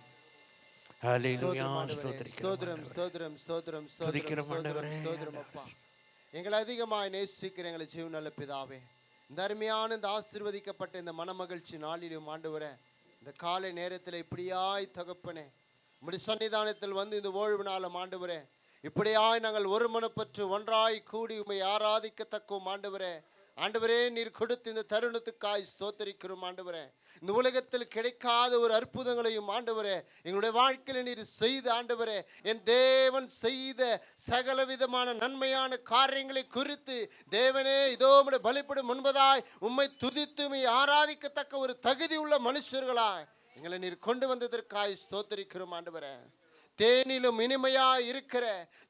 ஹல்லேலூயா. ஸ்தோத்திரம், ஸ்தோத்திரம், ஸ்தோத்திரம், துதிக்கிறோம் ஸ்தோத்திரம், ஆண்டவரே. ஸ்தோத்திரம் அப்பா. எங்களை அதிகமாய் நேசிக்கிற எங்களை ஜீவனுள்ள பிதாவே, இந்த அருமையான இந்த ஆசீர்வதிக்கப்பட்ட இந்த மனமகிழ்ச்சி நாளிலும் ஆண்டவரே, இந்த காலை நேரத்தில் இப்படியாய் தகப்பனே உம்முடைய சன்னிதானத்தில் வந்து இந்த ஓய்வு நாளும் ஆண்டவரே, இப்படியாய் நாங்கள் ஒருமனப்பற்று ஒன்றாய் கூடி உம்மை ஆராதிக்கத்தக்கும் ஆண்டவரே. ஆண்டவரே, நீர் கொடுத்த இந்த தருணத்துக்காய் ஸ்தோத்தரிக்கிறோம் ஆண்டவரே. இந்த உலகத்தில் கிடைக்காத ஒரு அற்புதங்களையும் ஆண்டவரே எங்களுடைய வாழ்க்கையில் நீர் செய்த ஆண்டவரே, என் தேவன் செய்த சகல விதமான நன்மையான காரியங்களை குறித்து தேவனே இதோ உம்முடைய பலிபீடம் முன்பதாய் உம்மை துதித்து உம்மை ஆராதிக்கத்தக்க ஒரு தகுதி உள்ள மனுஷர்களாய் எங்களை நீர் கொண்டு வந்ததற்காய் ஸ்தோத்தரிக்கிறோம் ஆண்டவரே. தேனிலும் இனிமையாய் இருக்கிற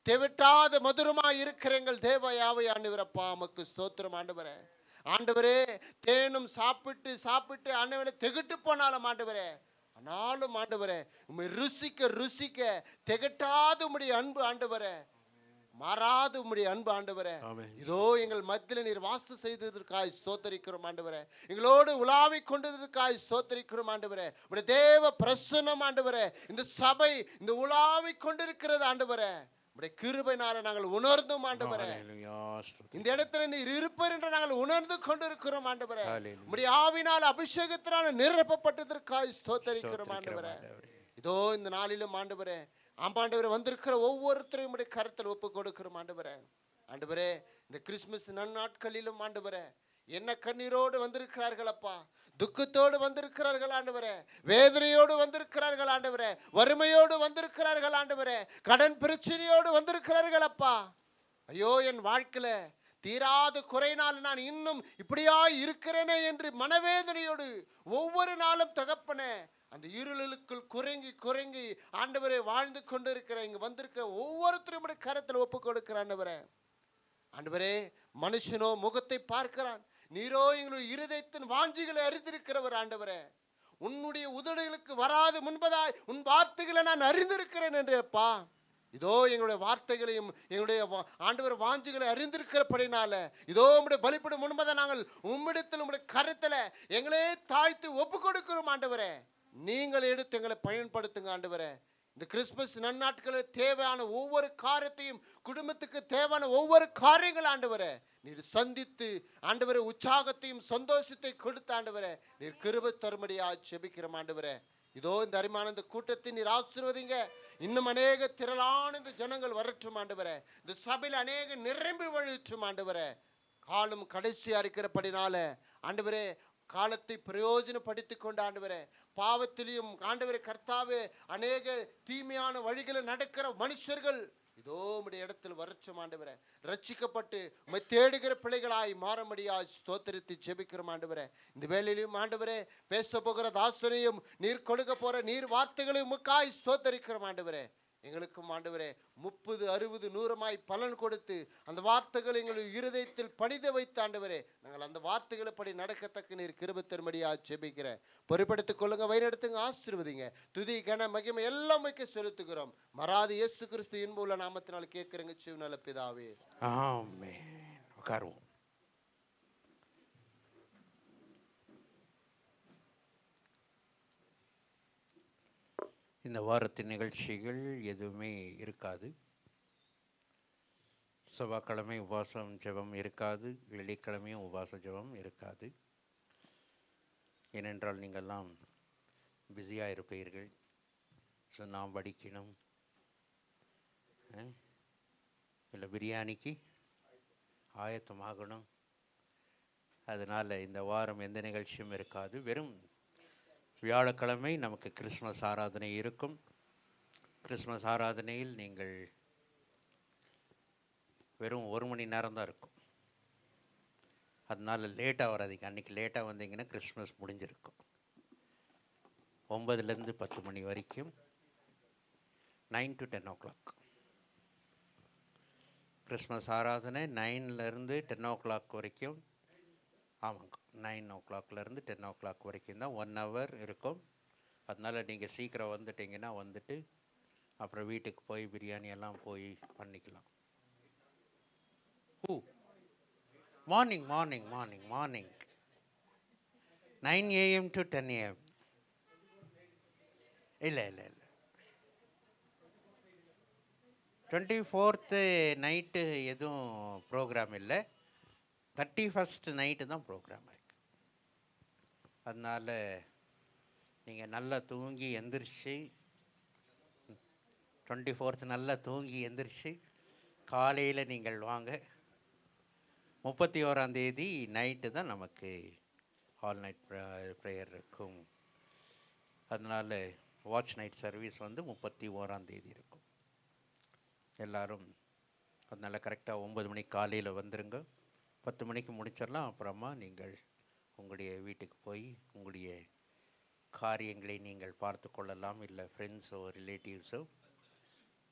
தெவிட்டாத மதுரமாய் இருக்கிற எங்கள் தேவ யாவை ஆண்டவரப்பா உமக்கு ஸ்தோத்திரம் ஆண்டவரே. ஆண்டவரே, தேனும் சாப்பிட்டு சாப்பிட்டு ஆண்டவரே திகட்டு போனாலும் ஆண்டவரே, ஆனாலும் ஆண்டவரே உம்மை ருசிக்க ருசிக்க திகட்டாத உம்முடைய அன்பு ஆண்டவரே, மாறாது உம்முடைய அன்பு ஆண்டவரே. இதோ எங்கள் மத்தியில் நீர் வாசம் செய்ததற்காய் ஸ்தோத்தரிக்கிறோம் ஆண்டவரே. எங்களோடு உலாவிக் கொண்டதற்காய் ஸ்தோத்தரிக்கிறோம் ஆண்டவரே. உம்முடைய தேவ பிரசன்னம் ஆண்டவரே இந்த சபை இந்த உலாவிக் கொண்டிருக்கிறது ஆண்டவரே. உம்முடைய கிருபையினால நாங்கள் உணர்ந்தோம் ஆண்டவரே. இந்த இடத்துல நீர் இருப்பர் என்று நாங்கள் உணர்ந்து கொண்டிருக்கிறோம் ஆண்டவரே. உம்முடைய ஆவினால் அபிஷேகத்தினால நிரப்பப்பட்டதற்காய் ஸ்தோத்தரிக்கிறோம் ஆண்டவரே. இதோ இந்த நாளிலும் ஆண்டவரே ஆண்டவரே வந்திருக்கிற ஒவ்வொருத்தரையும் உடைய கருத்தில் ஒப்பு கொடுக்கிறோம் ஆண்டவரே. ஆண்டவரே, இந்த கிறிஸ்துமஸ் நன்னாட்களிலும் ஆண்டவரே என்ன கண்ணீரோடு வந்திருக்கிறார்கள் அப்பா, துக்கத்தோடு வந்திருக்கிறார்கள் ஆண்டவரே, வேதனையோடு வந்திருக்கிறார்கள் ஆண்டவரே, வறுமையோடு வந்திருக்கிறார்கள் ஆண்டவரே, கடன் பிரச்சனையோடு வந்திருக்கிறார்கள் அப்பா. ஐயோ, என் வாழ்க்கையில தீராத குறையினால் நான் இன்னும் இப்படியா இருக்கிறேனே என்று மனவேதனையோடு ஒவ்வொரு நாளும் தகப்பனே அந்த இருளுக்குள் குறைங்கி குறைங்கி ஆண்டவரே வாழ்ந்து கொண்டிருக்கிற இங்க வந்திருக்க ஒவ்வொருத்தரும் கரத்தில் ஒப்பு கொடுக்கிற ஆண்டவரே. ஆண்டவரே, மனுஷனோ முகத்தை பார்க்கிறான், நீரோ எங்களுடைய இருதயத்தின் வாஞ்சிகளை அறிந்திருக்கிறவர் ஆண்டவரே. உன்னுடைய உதடுகளுக்கு வராது முன்பதாய் உன் வார்த்தைகளை நான் அறிந்திருக்கிறேன் என்று அப்பா. இதோ எங்களுடைய வார்த்தைகளையும் எங்களுடைய ஆண்டவர் வாஞ்சிகளை அறிந்திருக்கிறபடினால இதோ உம்முடைய பலிபீடம் முன்பதை நாங்கள் உம்மிடத்தில் உம்முடைய கருத்துல எங்களே தாழ்த்தி ஒப்பு கொடுக்கிறோம் ஆண்டவரே. நீங்கள் எடுத்து எங்களை பயன்படுத்துங்க ஆண்டவரே. இந்த கிறிஸ்துமஸ் நன்னாட்களில் தேவையான ஒவ்வொரு காரியத்தையும், குடும்பத்துக்கு தேவையான ஒவ்வொரு காரியங்கள் ஆண்டவரே நீர் சந்தித்து ஆண்டவரே உற்சாகத்தையும் சந்தோஷத்தை கொடுத்த ஆண்டவரே நீர் கிருபை தரும்படியா ஜெபிக்கிறோம் ஆண்டவரே. இதோ இந்த அருமையான இந்த கூட்டத்தை நீர் ஆசீர்வதிங்க. இன்னும் அநேக திரளான இந்த ஜனங்கள் வரட்டும் ஆண்டவரே. இந்த சபையில் அநேக நிரம்பி வழிற்றும் ஆண்டவரே. காலம் கடைசியா இருக்கிறபடினால ஆண்டவரே காலத்தை பிரயோஜனப்படுத்திக் கொண்டு ஆண்டவரே பாவத்திலையும் ஆண்டவரே கர்த்தாவே அநேக தீமையான வழிகளில் நடக்கிற மனுஷர்கள் இதோ உம்முடைய இடத்தில் வரட்டும் ஆண்டவரே. ரட்சிக்கப்பட்டு உம்மை தேடுகிற பிள்ளைகளாய் மாறும்படியாய் ஸ்தோத்திரித்து ஜெபிக்கிறோம் ஆண்டவரே. இந்த வேளையிலும் ஆண்டவரே பேச போகிற தாசனையும் நீர் கொடுக்க போற நீர் வார்த்தைகளையும் உமக்காய் ஸ்தோத்தரிக்கிறோம் ஆண்டவரே. எங்களுக்கும் ஆண்டவரே 30, 60, 100 பலன் கொடுத்து அந்த வார்த்தைகள் எங்கள் இருதயத்தில் பணித வைத்த ஆண்டவரே நாங்கள் அந்த வார்த்தைகளை படி நடக்கத்தக்க நீர் கிருபை தரும்படியா ஜெபிக்கிறேன். பொறுப்படுத்திக் கொள்ளுங்க, வழிநடத்துங்க, ஆசீர்வதிங்க. துதி கன மகிமை எல்லாம் வைக்க செலுத்துகிறோம். மறாது இயேசு கிறிஸ்து இன்ப உள்ள நாமத்தினால் கேட்கிறேங்க ஜீவனுள்ள பிதாவே, ஆமென். உட்காருவோம். இந்த வாரத்தின் நிகழ்ச்சிகள் எதுவுமே இருக்காது. செவ்வாய்க்கிழமை உபவாசம் ஜெபம் இருக்காது. வெள்ளிக்கிழமையும் உபவாச ஜெபம் இருக்காது. ஏனென்றால் நீங்கள்லாம் பிஸியாக இருப்பீர்கள். ஸோ நாம் படிக்கணும், இல்லை பிரியாணிக்கு ஆயத்தமாகணும். அதனால் இந்த வாரம் எந்த நிகழ்ச்சியும் இருக்காது. வெறும் வியாழக்கிழமை நமக்கு கிறிஸ்மஸ் ஆராதனை இருக்கும். கிறிஸ்மஸ் ஆராதனையில் நீங்கள் வெறும் 1 மணி நேரம் தான் இருக்கும். அதனால் லேட்டாக வராதிங்க. அன்றைக்கி லேட்டாக வந்தீங்கன்னா கிறிஸ்மஸ் முடிஞ்சிருக்கும். 9லேருந்து 10 மணி வரைக்கும் 9 to 10 o'clock கிறிஸ்மஸ் ஆராதனை. 9லேருந்து 10 o'clock வரைக்கும். ஆமாங்க, 9 o'clockலேருந்து 10 o'clock வரைக்கும் தான் 1 hour இருக்கும். அதனால் நீங்கள் சீக்கிரம் வந்துட்டிங்கன்னா வந்துட்டு அப்புறம் வீட்டுக்கு போய் பிரியாணி எல்லாம் போய் பண்ணிக்கலாம். Morning 9 AM to 10 AM. இல்லை 24th நைட்டு எதுவும் ப்ரோக்ராம் இல்லை. 31st நைட்டு தான் ப்ரோக்ராம் இருக்குது. அதனால் நீங்கள் நல்லா தூங்கி எந்திரிச்சு 24th நல்லா தூங்கி எந்திரிச்சு காலையில் நீங்கள் வாங்க. 31ஆம் தேதி நைட்டு தான் நமக்கு ஆல் நைட் ப்ரேயர் இருக்கும். அதனால் வாட்ச் நைட் சர்வீஸ் வந்து 31ஆம் தேதி இருக்கும். எல்லோரும் அதனால் கரெக்டாக 9 மணிக்கு காலையில் வந்துடுங்க. 10 மணிக்கு முடிச்சிடலாம். அப்புறமா நீங்கள் உங்களுடைய வீட்டுக்கு போய் உங்களுடைய காரியங்களை நீங்கள் பார்த்து கொள்ளலாம். இல்லை ஃப்ரெண்ட்ஸோ ரிலேட்டிவ்ஸோ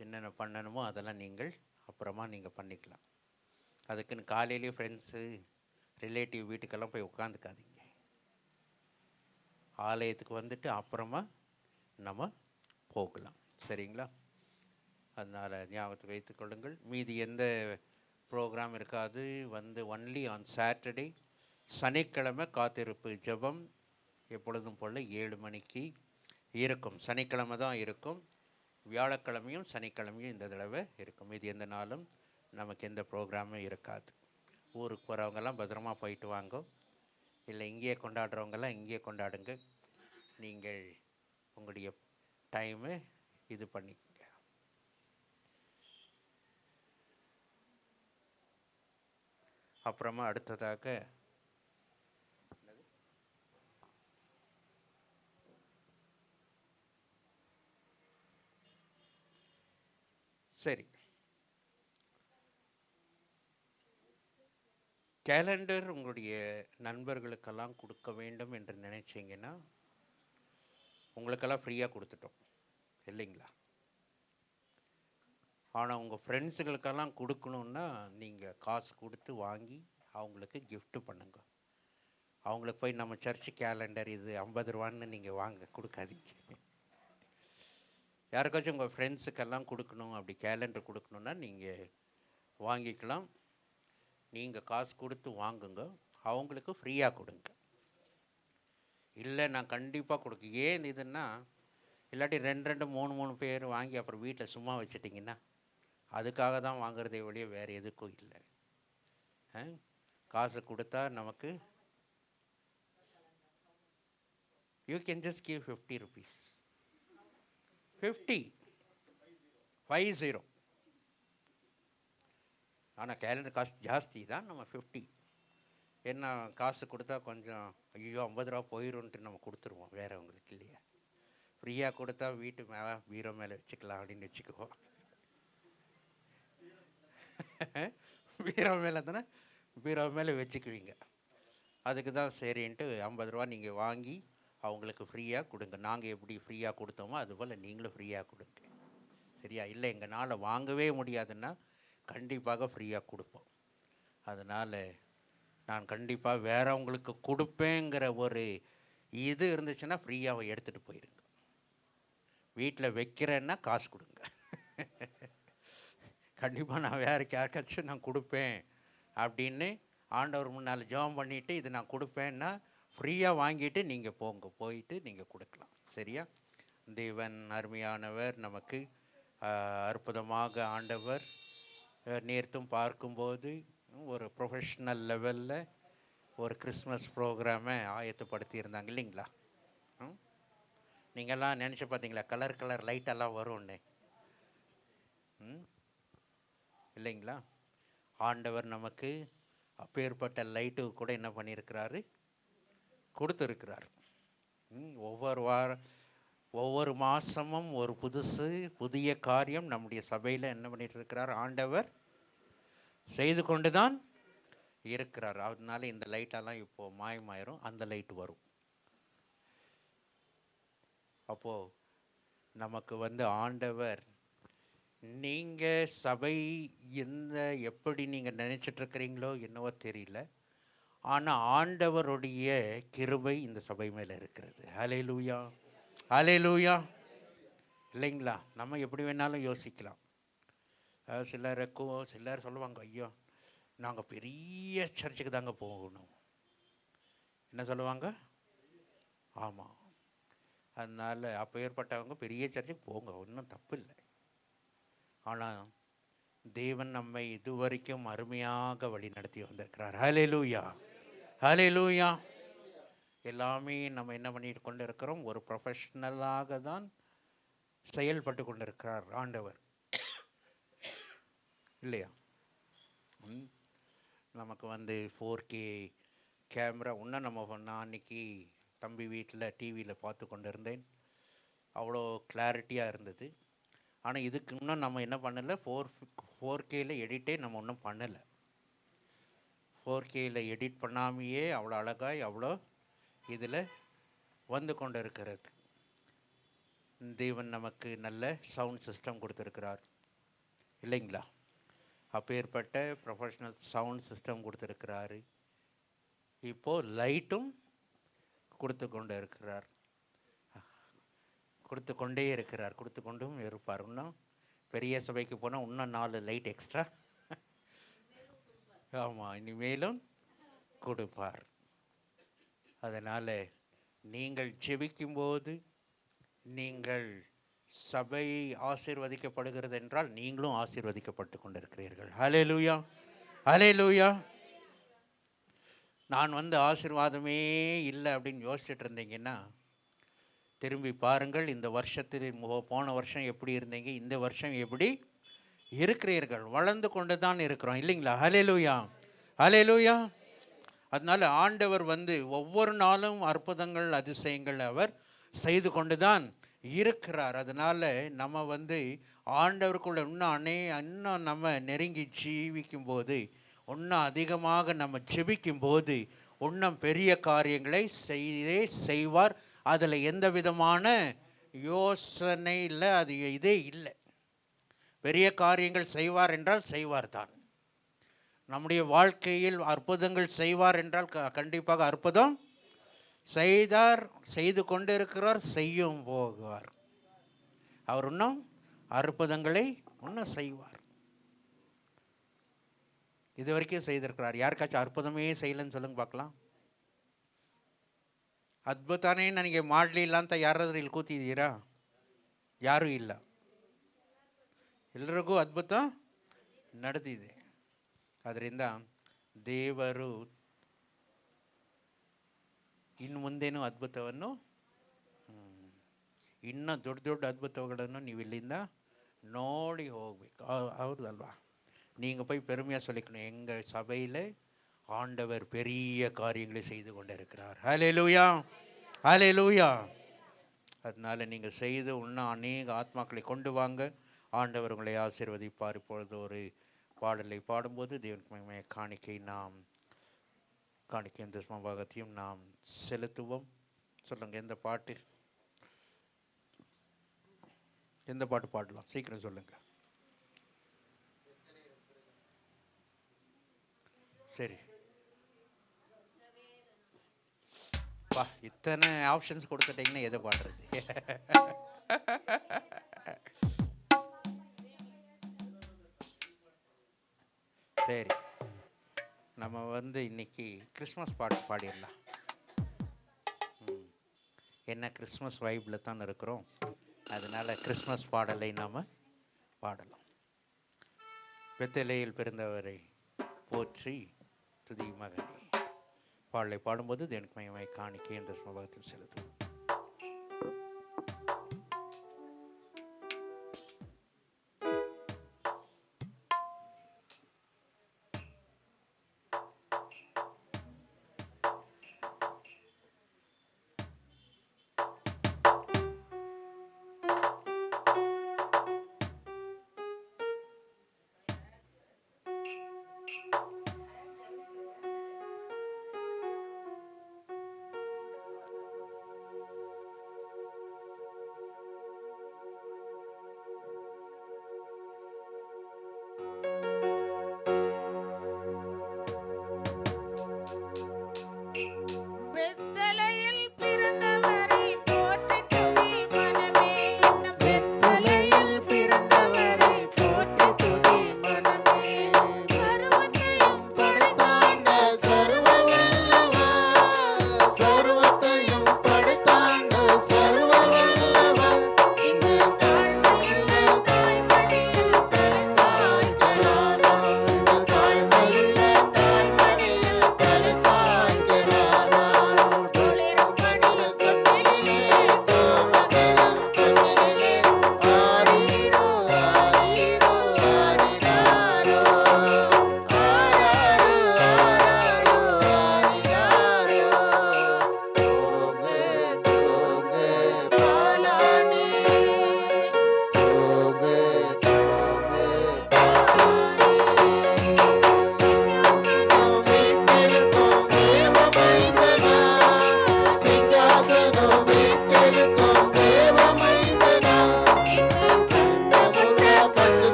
என்னென்ன பண்ணணுமோ அதெல்லாம் நீங்கள் அப்புறமா நீங்கள் பண்ணிக்கலாம். அதுக்குன்னு காலையிலேயே ஃப்ரெண்ட்ஸு ரிலேட்டிவ் வீட்டுக்கெல்லாம் போய் உட்காந்துக்காதீங்க. ஆலயத்துக்கு வந்துட்டு அப்புறமா நம்ம போகலாம். சரிங்களா? அதனால் ஞாபகத்தை வைத்துக் கொள்ளுங்கள். மீதி எந்த ப்ரோக்ராம் இருக்காது. வந்து ஒன்லி ஆன் சாட்டர்டே. சனிக்கிழமை காத்திருப்பு ஜெபம் எப்பொழுதும் போல் 7 மணிக்கு இருக்கும். சனிக்கிழமை தான் இருக்கும். வியாழக்கிழமையும் சனிக்கிழமையும் இந்த தடவை இருக்கும். மீதி எந்த நாளும் நமக்கு எந்த ப்ரோக்ராமும் இருக்காது. ஊருக்கு போகிறவங்கெல்லாம் பத்திரமா போயிட்டு வாங்க. இல்லை இங்கேயே கொண்டாடுறவங்கெல்லாம் இங்கேயே கொண்டாடுங்க. நீங்கள் உங்களுடைய டைமு இது பண்ணிக்கோங்க. அப்புறமா அடுத்ததாக சரி, கேலண்டர் உங்களுடைய நண்பர்களுக்கெல்லாம் கொடுக்க வேண்டும் என்று நினைச்சிங்கன்னா உங்களுக்கெல்லாம் ஃப்ரீயாக கொடுத்துட்டோம் இல்லைங்களா? ஆனால் உங்கள் ஃப்ரெண்ட்ஸுகளுக்கெல்லாம் கொடுக்கணுன்னா நீங்கள் காசு கொடுத்து வாங்கி அவங்களுக்கு கிஃப்ட்டு பண்ணுங்க. அவங்களுக்கு போய் நம்ம சர்ச்சு கேலண்டர் இது 50 ரூபான்னு நீங்கள் வாங்க கொடுக்காதீங்க. யாருக்காச்சும் உங்கள் ஃப்ரெண்ட்ஸுக்கெல்லாம் கொடுக்கணும், அப்படி கேலண்டர் கொடுக்கணுன்னா நீங்கள் வாங்கிக்கலாம். நீங்கள் காசு கொடுத்து வாங்குங்க, அவங்களுக்கு ஃப்ரீயாக கொடுங்க. இல்லை நான் கண்டிப்பாக கொடுக்க ஏன் இதுன்னா, இல்லாட்டி 2 3 பேர் வாங்கி அப்புறம் வீட்டில் சும்மா வச்சுட்டிங்கன்னா அதுக்காக தான் வாங்குறதே ஒழிய வேறு எதுக்கும் இல்லை. காசு கொடுத்தா நமக்கு you can just give 50 rupees. 50 ஆனால் கேலண்டர் காசு ஜாஸ்தி தான். நம்ம 50 என்ன காசு கொடுத்தா கொஞ்சம் ஐயோ 50 ரூபா போயிடும்ன்ட்டு நம்ம கொடுத்துருவோம் வேறவங்களுக்கு இல்லையா. ஃப்ரீயாக கொடுத்தா வீட்டு மேலே பீரோ மேலே வச்சுக்கலாம் அப்படின்னு வச்சுக்குவோம். பீரோ மேலே தானே, பீரோ மேலே வச்சுக்குவீங்க. அதுக்கு தான் சரின்ட்டு 50 ரூபா நீங்கள் வாங்கி அவங்களுக்கு ஃப்ரீயாக கொடுங்க. நாங்கள் எப்படி ஃப்ரீயாக கொடுத்தோமோ அதுபோல் நீங்களும் ஃப்ரீயாக கொடுங்க. சரியா? இல்லை எங்களால் வாங்கவே முடியாதுன்னா கண்டிப்பாக ஃப்ரீயாக கொடுப்போம். அதனால் நான் கண்டிப்பாக வேறவங்களுக்கு கொடுப்பேங்கிற ஒரு இது இருந்துச்சுன்னா ஃப்ரீயாக எடுத்துகிட்டு போயிருங்க. வீட்டில் வைக்கிறேன்னா காசு கொடுங்க. கண்டிப்பாக நான் வேறு யாருக்காச்சும் நான் கொடுப்பேன் அப்படின்னு ஆண்டவர் முன்னால் ஜெபம் பண்ணிவிட்டு இது நான் கொடுப்பேன்னா ஃப்ரீயாக வாங்கிட்டு நீங்கள் போயிட்டு நீங்கள் கொடுக்கலாம். சரியா? தேவன் அருமையானவர், நமக்கு அற்புதமாக ஆண்டவர் நேர்த்தும் பார்க்கும்போது ஒரு ப்ரொஃபஷ்னல் லெவலில் ஒரு கிறிஸ்மஸ் ப்ரோக்ராமை ஆயத்தப்படுத்தியிருந்தாங்க இல்லைங்களா? நீங்கள்லாம் நினச்சி பார்த்தீங்களா கலர் லைட்டெல்லாம் வரும்னு? இல்லைங்களா? ஆண்டவர் நமக்கு அப்பேற்பட்ட லைட்டு கூட என்ன பண்ணியிருக்கிறாரு, கொடுத்துருக்கிறார். ஒவ்வொரு மாதமும் ஒரு புதிய காரியம் நம்முடைய சபையில் என்ன பண்ணிட்டு இருக்கிறார், ஆண்டவர் செய்து கொண்டு தான் இருக்கிறார். அதனால இந்த லைட்டெல்லாம் இப்போது மாயமாயிரும், அந்த லைட் வரும். அப்போது நமக்கு ஆண்டவர், நீங்கள் சபை எப்படி நீங்கள் நினச்சிட்ருக்கிறீங்களோ என்னவோ தெரியல, ஆனால் ஆண்டவருடைய கிருபை இந்த சபை மேலே இருக்கிறது. ஹல்லேலூயா, ஹல்லேலூயா. இல்லைங்களா? நம்ம எப்படி வேணாலும் யோசிக்கலாம். சிலர் சொல்லுவாங்க, ஐயோ நாங்கள் பெரிய சர்ச்சுக்கு தாங்க போகணும். என்ன சொல்லுவாங்க? ஆமாம். அதனால் அப்போ ஏற்பட்டவங்க பெரிய சர்ச்சுக்கு போங்க, ஒன்றும் தப்பு இல்லை. ஆனால் தேவன் நம்மை இதுவரைக்கும் அருமையாக வழி நடத்தி வந்திருக்கிறார். ஹல்லேலூயா, ஹல்லேலூயா. எல்லாமே நம்ம என்ன பண்ணிட்டு கொண்டு இருக்கிறோம், ஒரு ப்ரொஃபஷ்னலாக தான் செயல்பட்டு கொண்டிருக்கிறார் ஆண்டவர் இல்லையா? நமக்கு 4K கேமரா இன்னும் நான் அன்றைக்கி தம்பி வீட்டில் டிவியில் பார்த்து கொண்டு இருந்தேன். அவ்வளோ கிளாரிட்டியாக இருந்தது. ஆனால் இதுக்கு இன்னும் நம்ம என்ன பண்ணலை, 4Kயில் எடிட்டே நம்ம ஒன்றும் பண்ணலை. 4Kயில் எடிட் பண்ணாமையே அவ்வளோ அழகாய் அவ்வளோ இதில் வந்து கொண்டு இருக்கிறது. தேவன் நமக்கு நல்ல சவுண்ட் சிஸ்டம் கொடுத்துருக்கிறார் இல்லைங்களா? அப்பேற்பட்ட ப்ரொஃபஷ்னல் சவுண்ட் சிஸ்டம் கொடுத்துருக்கிறாரு. இப்போது லைட்டும் கொடுத்து கொண்டே இருக்கிறார், கொடுத்து கொண்டும் இருப்பார். இன்னும் பெரிய சபைக்கு போனால் இன்னும் 4 லைட் எக்ஸ்ட்ரா ஆமாம் இனிமேலும் கொடுப்பார். அதனால் நீங்கள் ஜெபிக்கும்போது நீங்கள் சபை ஆசீர்வதிக்கப்படுகிறது என்றால் நீங்களும் ஆசீர்வதிக்கப்பட்டு கொண்டிருக்கிறீர்கள். ஹல்லேலூயா, ஹல்லேலூயா. நான் ஆசீர்வாதமே இல்லை அப்படின்னு யோசிச்சுட்டு இருந்தீங்கன்னா திரும்பி பாருங்கள். இந்த வருஷத்தில் போன வருஷம் எப்படி இருந்தீங்க, இந்த வருஷம் எப்படி இருக்கிறீர்கள்? வளர்ந்து கொண்டு தான் இருக்கிறோம் இல்லைங்களா? ஹல்லேலூயா, ஹல்லேலூயா. அதனால் ஆண்டவர் ஒவ்வொரு நாளும் அற்புதங்கள் அதிசயங்கள் அவர் செய்து கொண்டு தான் இருக்கிறார். அதனால் நம்ம ஆண்டவருக்குள்ள இன்னும் நம்ம நெருங்கி ஜீவிக்கும்போது, இன்னும் அதிகமாக நம்ம ஜெபிக்கும்போது இன்னும் பெரிய காரியங்களை செய்வார். அதில் எந்த விதமான யோசனை இல்லை, அது இதே இல்லை. பெரிய காரியங்கள் செய்வார் என்றால் செய்வார் தான். நம்முடைய வாழ்க்கையில் அற்புதங்கள் செய்வார் என்றால் கண்டிப்பாக அற்புதம் செய்தார், செய்து கொண்டிருக்கிறார், செய்யும் போகிறார். அவர் இன்னும் அற்புதங்களை இன்னும் செய்வார். இது வரைக்கும் செய்திருக்கிறார். யாருக்காச்சும் அற்புதமே செய்யலன்னு சொல்லுங்க பார்க்கலாம். ಅದ್ಭುತನೇ ನನಗೆ ಮಾಡಲಿಲ್ಲ ಅಂತ ಯಾರಾದರೂ ಇಲ್ಲಿ ಕೂತಿದ್ದೀರಾ? ಯಾರೂ ಇಲ್ಲ. ಎಲ್ಲರಿಗೂ ಅದ್ಭುತ ನಡೆದಿದೆ. ಅದರಿಂದ ದೇವರು ಇನ್ನು ಮುಂದೇನೂ ಅದ್ಭುತವನ್ನು ಇನ್ನೂ ದೊಡ್ಡ ದೊಡ್ಡ ಅದ್ಭುತಗಳನ್ನು ನೀವು ಇಲ್ಲಿಂದ ನೋಡಿ ಹೋಗ್ಬೇಕು. ಹೌದಲ್ವಾ? நீங்கள் போய் பெருமையாக சொல்லிக்கணும், எங்கள் சபையில் ஆண்டவர் பெரிய காரியங்களை செய்து கொண்டிருக்கிறார். ஹல்லேலூயா, ஹல்லேலூயா. அதனால் நீங்கள் செய்து இன்னும் அநேக ஆத்மாக்களை கொண்டு வாங்க. ஆண்டவர் உங்களை ஆசீர்வதிப்பார். இப்பொழுது ஒரு பாடலை பாடும்போது தேவனுக்கு காணிக்கை காணிக்கையும் தசமபாகத்தையும் நாம் செலுத்துவோம். சொல்லுங்கள், எந்த பாட்டு பாடலாம்? சீக்கிரம் சொல்லுங்கள். சரி, இத்தனை ஆப்ஷன்ஸ் கொடுத்துட்டீங்கன்னா எதை பாடுறது? சரி, நம்ம இன்னைக்கு கிறிஸ்மஸ் பாட்டு பாடிடலாம். என்ன கிறிஸ்மஸ் வைப்பில் தான் இருக்கிறோம். அதனால் கிறிஸ்மஸ் பாடலை நாம் பாடலாம். பெத்தேலில் பிறந்தவரை போற்றி துதி மகனே. பாடலை பாடும்போது தேவனுக்கு மகிமை காணிக்கை என்ற ஸ்வபாகத்தில் செலுத்தும்.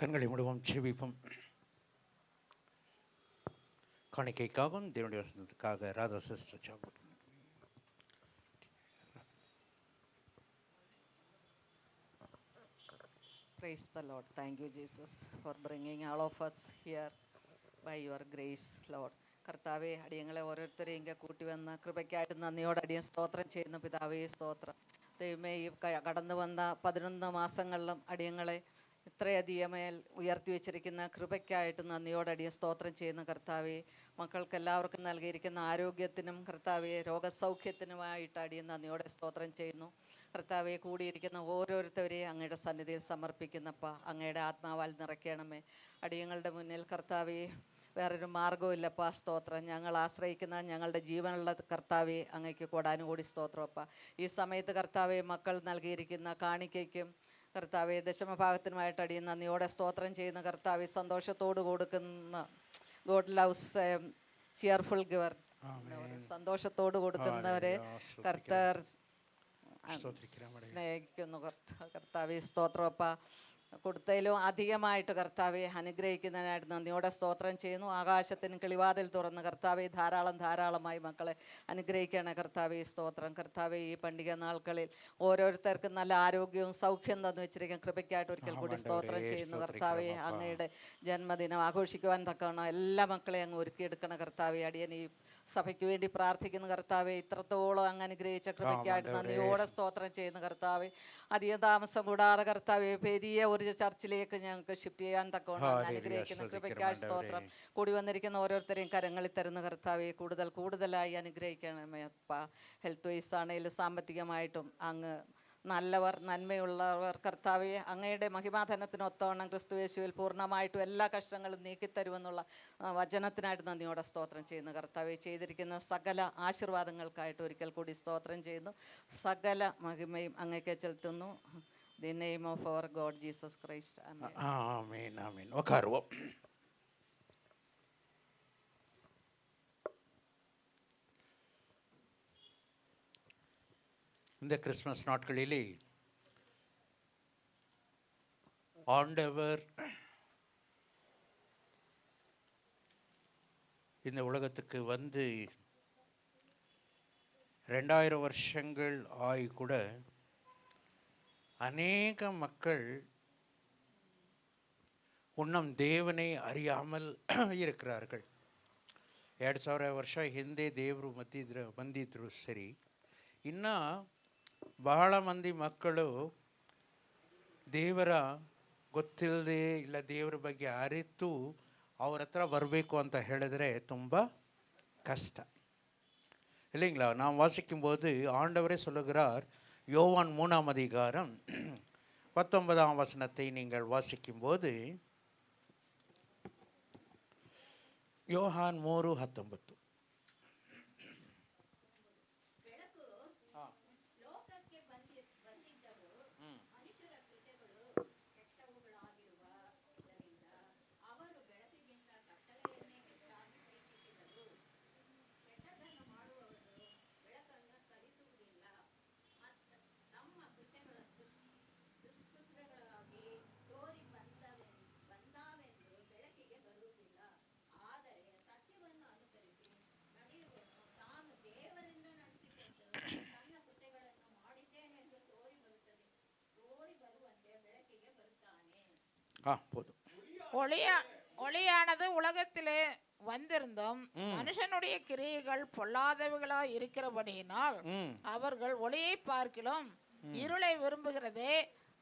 கண்களை மூடுவோம், செபிப்போம். காணிக்கைக்காகவும் தேவனுடைய வசனத்துக்காக ராதா சிஸ்டர் ஜெபம். Praise the Lord. Thank you, Jesus, for bringing all of us here by your grace, Lord. കർത്താവെ, അടിയങ്ങളെ ഓരോരുത്തരെയും ഇങ്ങനെ കൂട്ടി വന്ന കൃപയ്ക്കായിട്ട് നന്ദിയോടെ അടിയൻ സ്തോത്രം ചെയ്യുന്ന പിതാവേ സ്തോത്രം. ദൈവമേ, ഈ കടന്നു വന്ന 11 മാസങ്ങളിലും അടിയങ്ങളെ ഇത്രയധികമേൽ ഉയർത്തി വെച്ചിരിക്കുന്ന കൃപയ്ക്കായിട്ട് നന്ദിയോടെ അടിയൻ സ്തോത്രം ചെയ്യുന്ന കർത്താവെ, മക്കൾക്ക് എല്ലാവർക്കും നൽകിയിരിക്കുന്ന ആരോഗ്യത്തിനും കർത്താവെ രോഗസൗഖ്യത്തിനുമായിട്ട് അടിയൻ നന്ദിയോടെ സ്തോത്രം ചെയ്യുന്നു. കർത്താവെ, കൂടിയിരിക്കുന്ന ഓരോരുത്തരെയും അങ്ങയുടെ സന്നിധിയിൽ സമർപ്പിക്കുന്നപ്പ അങ്ങയുടെ ആത്മാവാൽ നിറയ്ക്കണമേ. അടിയങ്ങളുടെ മുന്നിൽ കർത്താവെ വേറൊരു മാർഗവുമില്ലപ്പ. സ്തോത്രം. ഞങ്ങൾ ആശ്രയിക്കുന്ന ഞങ്ങളുടെ ജീവനുള്ള കർത്താവെ അങ്ങയ്ക്ക് കൂടാനുകൂടി സ്തോത്രമപ്പ. ഈ സമയത്ത് കർത്താവെ, മക്കൾ നൽകിയിരിക്കുന്ന കാണിക്കയ്ക്കും കർത്താവെ ദശമഭാഗത്തിനുമായിട്ട് അടിയൻ നന്ദിയോടെ സ്തോത്രം ചെയ്യുന്ന കർത്താവെ, സന്തോഷത്തോട് കൊടുക്കുന്ന ഗോഡ് ലവ്സ് ചിയർഫുൾ ഗിവർ, സന്തോഷത്തോട് കൊടുക്കുന്നവരെ കർത്താർ സ്നേഹിക്കുന്നു. കർത്താവെ സ്തോത്രമപ്പ. കൊടുത്തതിലും അധികമായിട്ട് കർത്താവെ അനുഗ്രഹിക്കുന്നതിനായിട്ട് നന്ദിയോടെ സ്തോത്രം ചെയ്യുന്നു. ആകാശത്തിന് കിളിവാതിൽ തുറന്ന് കർത്താവെ ധാരാളമായി മക്കളെ അനുഗ്രഹിക്കണേ കർത്താവെ സ്തോത്രം. കർത്താവെ, ഈ പണ്ടിക നാൾക്കളിൽ ഓരോരുത്തർക്കും നല്ല ആരോഗ്യവും സൗഖ്യം തന്നു വെച്ചിരിക്കുന്ന കൃപയ്ക്കായിട്ട് ഒരിക്കൽ കൂടി സ്തോത്രം ചെയ്യുന്നു കർത്താവെ. അങ്ങയുടെ ജന്മദിനം ആഘോഷിക്കുവാൻ തക്കവണ്ണം എല്ലാ മക്കളെയും അങ്ങ് ഒരുക്കിയെടുക്കണം കർത്താവെ. അടിയൻ ഈ സഭയ്ക്ക് വേണ്ടി പ്രാർത്ഥിക്കുന്ന കർത്താവെ, ഇത്രത്തോളം അങ്ങ് അനുഗ്രഹിച്ച കൃപയ്ക്കായിട്ട് നന്ദിയോടെ സ്തോത്രം ചെയ്യുന്ന കർത്താവെ. അധികം താമസം കൂടാതെ കർത്താവെ പെരിയ ഒരു ചർച്ചിലേക്ക് ഞങ്ങൾക്ക് ഷിഫ്റ്റ് ചെയ്യാൻ തക്കവണ്ണം അനുഗ്രഹിക്കുന്ന കൃപയ്ക്കായിട്ട് സ്തോത്രം. കൂടി വന്നിരിക്കുന്ന ഓരോരുത്തരെയും കരങ്ങളിൽ തരുന്ന കർത്താവെ കൂടുതലായി അനുഗ്രഹിക്കണമേ അപ്പ. ഹെൽത്ത് വൈസ് ആണെങ്കിലും സാമ്പത്തികമായിട്ടും അങ്ങ് നല്ലവർ, നന്മയുള്ളവർ കർത്താവെ. അങ്ങയുടെ മഹിമാധനത്തിനൊത്തവണ്ണം ക്രിസ്തുയേശുവിൽ പൂർണ്ണമായിട്ടും എല്ലാ കഷ്ടങ്ങളും നീക്കിത്തരുമെന്നുള്ള വചനത്തിനായിട്ട് നന്ദിയോടെ സ്തോത്രം ചെയ്യുന്നു കർത്താവെ. ചെയ്തിരിക്കുന്ന സകല ആശീർവാദങ്ങൾക്കായിട്ട് ഒരിക്കൽ കൂടി സ്തോത്രം ചെയ്യുന്നു. സകല മഹിമയും അങ്ങേക്ക് ചെലുത്തുന്നു. The name of our God Jesus Christ. Amen. Amen. Amen. உட்காருவோம். இந்த கிறிஸ்மஸ் நாட்களிலே ஆண்டவர் இந்த உலகத்துக்கு வந்து 2000 வருஷங்கள் ஆகி கூட அநேக மக்கள் இன்னும் தேவனை அறியாமல் இருக்கிறார்கள். 2000 ವರ್ಷ ಹಿಂದೆ ದೇವರು ಬಂದಿದ್ರು ಸರಿ, ಇನ್ನು ಬಹಳ ಮಂದಿ ಮಕ್ಕಳು ದೇವರ ಗೊತ್ತಿಲ್ಲದೆ ಇಲ್ಲ ದೇವರ ಬಗ್ಗೆ ಅರಿತು ಅವ್ರ ಹತ್ರ ಬರಬೇಕು ಅಂತ ಹೇಳಿದ್ರೆ ತುಂಬ ಕಷ್ಟ இல்லைங்களா? நாம் வாசிக்கும்போது ஆண்டவரே சொல்லுகிறார், யோவான் 3ஆம் அதிகாரம் 19ஆம் வசனத்தை நீங்கள் வாசிக்கும்போது, யோவான் 3:19. போதும். ஒளியானது உலகத்திலே வந்திருந்தும் மனுஷனுடைய கிரியைகள் பொல்லாதவைகளாய் இருக்கிறபடியினால் அவர்கள் ஒளியை பார்க்கிலும் இருளை விரும்புகிறதே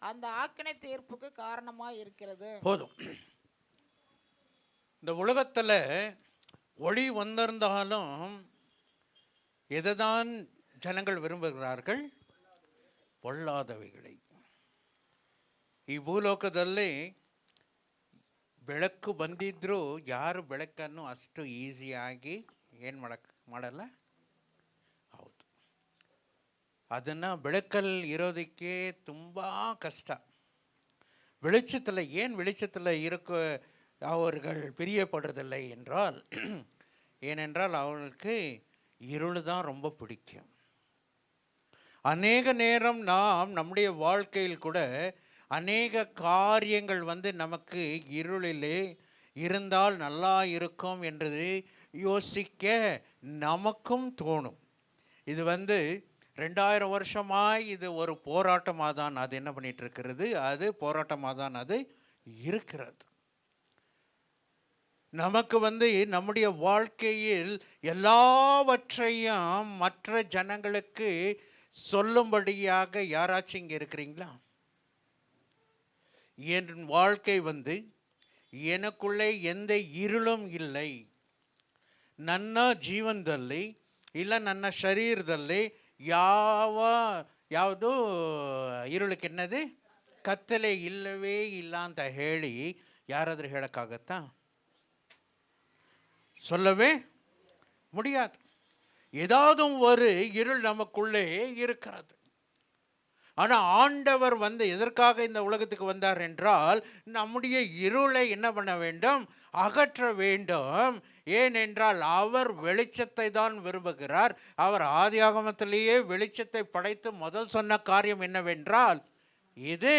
அந்த ஆக்கினை தீர்ப்புக்கு காரணமாய் இருக்கிறது. போதும். இந்த உலகத்துல ஒளி வந்திருந்தாலும் எதைதான் ஜனங்கள் விரும்புகிறார்கள்? பொல்லாதவைகளை. ಈ ಭೂಲೋಕದಲ್ಲಿ ಬೆಳಕು ಬಂದಿದ್ರೂ ಯಾರು ಬೆಳಕನ್ನು ಅಷ್ಟು ಈಸಿಯಾಗಿ ಏನು ಮಾಡಲ್ಲ. ಹೌದು, ಅದನ್ನು ಬೆಳಕಲ್ಲಿ ಇರೋದಕ್ಕೆ ತುಂಬ ಕಷ್ಟ. வெளிச்சத்தில் ஏன் வெளிச்சத்தில் இருக்க அவர்கள் பிரியப்படுறதில்லை என்றால், ஏனென்றால் அவர்களுக்கு இருள் தான் ரொம்ப பிடிக்கும். அநேக நேரம் நாம் நம்முடைய வாழ்க்கையில் கூட அநேக காரியங்கள் நமக்கு இருளிலே இருந்தால் நல்லா இருக்கும் என்று யோசிக்க நமக்கும் தோணும். இது 2000 வருஷமாய் இது ஒரு போராட்டமாக தான் அது என்ன பண்ணிட்டு இருக்கிறது, அது போராட்டமாக தான் அது இருக்கிறது. நமக்கு நம்முடைய வாழ்க்கையில் எல்லாவற்றையும் மற்ற ஜனங்களுக்கு சொல்லும்படியாக யாராச்சும் இங்கே இருக்கிறீங்களா? என் வாழ்க்கை எனக்குள்ளே எந்த இருளும் இல்லை, ನನ್ನ ಜೀವನದಲ್ಲಿ ಇಲ್ಲ ನನ್ನ ಶರೀರದಲ್ಲಿ ಯಾವುದು இருளுக்கு என்னது ಕತ್ತಲೆ ಇಲ್ಲವೇ ಇಲ್ಲ ಅಂತ ಹೇಳಿ ಯಾರಾದರೂ ಹೇಳಕ್ಕಾಗತ್ತಾ? சொல்லவே முடியாது. ஏதாவது ஒரு இருள் நமக்குள்ளே இருக்கிறது. ஆனால் ஆண்டவர் எதற்காக இந்த உலகத்துக்கு வந்தார் என்றால் நம்முடைய இருளை என்ன பண்ண வேண்டும், அகற்ற வேண்டும். ஏனென்றால் அவர் வெளிச்சத்தை தான் விரும்புகிறார். அவர் ஆதியாகமத்திலேயே வெளிச்சத்தை படைத்து முதல் சொன்ன காரியம் என்னவென்றால் இது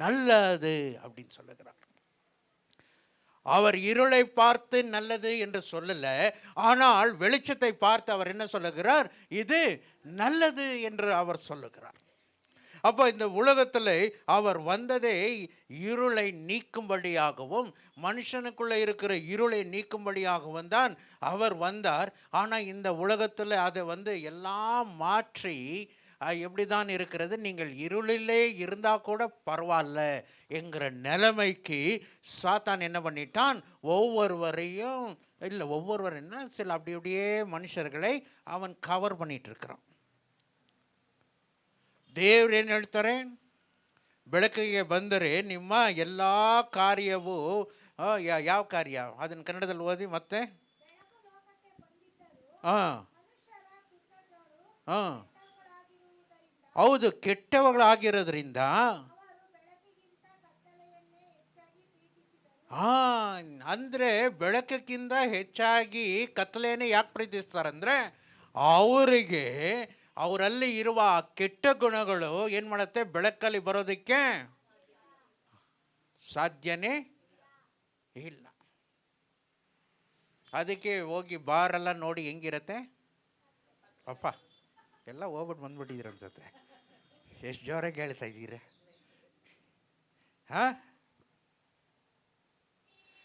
நல்லது அப்படின்னு சொல்லுகிறார். அவர் இருளை பார்த்து நல்லது என்று சொல்லல, ஆனால் வெளிச்சத்தை பார்த்து அவர் என்ன சொல்லுகிறார், இது நல்லது என்று அவர் சொல்லுகிறார். அப்போ இந்த உலகத்தில் அவர் வந்ததே இருளை நீக்கும்படியாகவும் மனுஷனுக்குள்ளே இருக்கிற இருளை நீக்கும்படியாகவும் தான் அவர் வந்தார். ஆனால் இந்த உலகத்தில் அதை எல்லாம் மாற்றி எப்படி தான் இருக்கிறது, நீங்கள் இருளிலே இருந்தால் கூட பரவாயில்ல என்கிற நிலைமைக்கு சாத்தான் என்ன பண்ணிட்டான், ஒவ்வொருவரையும் என்ன சில அப்படி அப்படியே மனுஷர்களை அவன் கவர் பண்ணிட்டு இருக்கிறான். ದೇವ್ರು ಏನು ಹೇಳ್ತಾರೆ, ಬೆಳಕಿಗೆ ಬಂದರೆ ನಿಮ್ಮ ಎಲ್ಲ ಕಾರ್ಯವೂ ಯಾವ ಕಾರ್ಯ ಅದನ್ನು ಕನ್ನಡದಲ್ಲಿ ಓದಿ ಮತ್ತೆ. ಹೌದು, ಕೆಟ್ಟವುಗಳಾಗಿರೋದ್ರಿಂದ ಅಂದರೆ ಬೆಳಕಿಗಿಂತ ಹೆಚ್ಚಾಗಿ ಕತ್ತಲೆಯನ್ನು ಯಾಕೆ ಪ್ರೀತಿಸ್ತಾರಂದ್ರೆ ಅವರಿಗೆ ಅವರಲ್ಲಿ ಇರುವ ಕೆಟ್ಟ ಗುಣಗಳು ಏನು ಮಾಡುತ್ತೆ, ಬೆಳಕಲ್ಲಿ ಬರೋದಕ್ಕೆ ಸಾಧ್ಯನೇ ಇಲ್ಲ. ಅದಕ್ಕೆ ಹೋಗಿ ಬಾರೆಲ್ಲ ನೋಡಿ ಹೆಂಗಿರತ್ತೆ, ಅಪ್ಪ ಎಲ್ಲ ಹೋಗ್ಬಿಟ್ಟು ಬಂದ್ಬಿಟ್ಟಿದ್ದೀರ ಅನ್ಸತ್ತೆ. ಎಷ್ಟು ಜೋರಾಗಿ ಹೇಳ್ತಾ ಇದ್ದೀರ,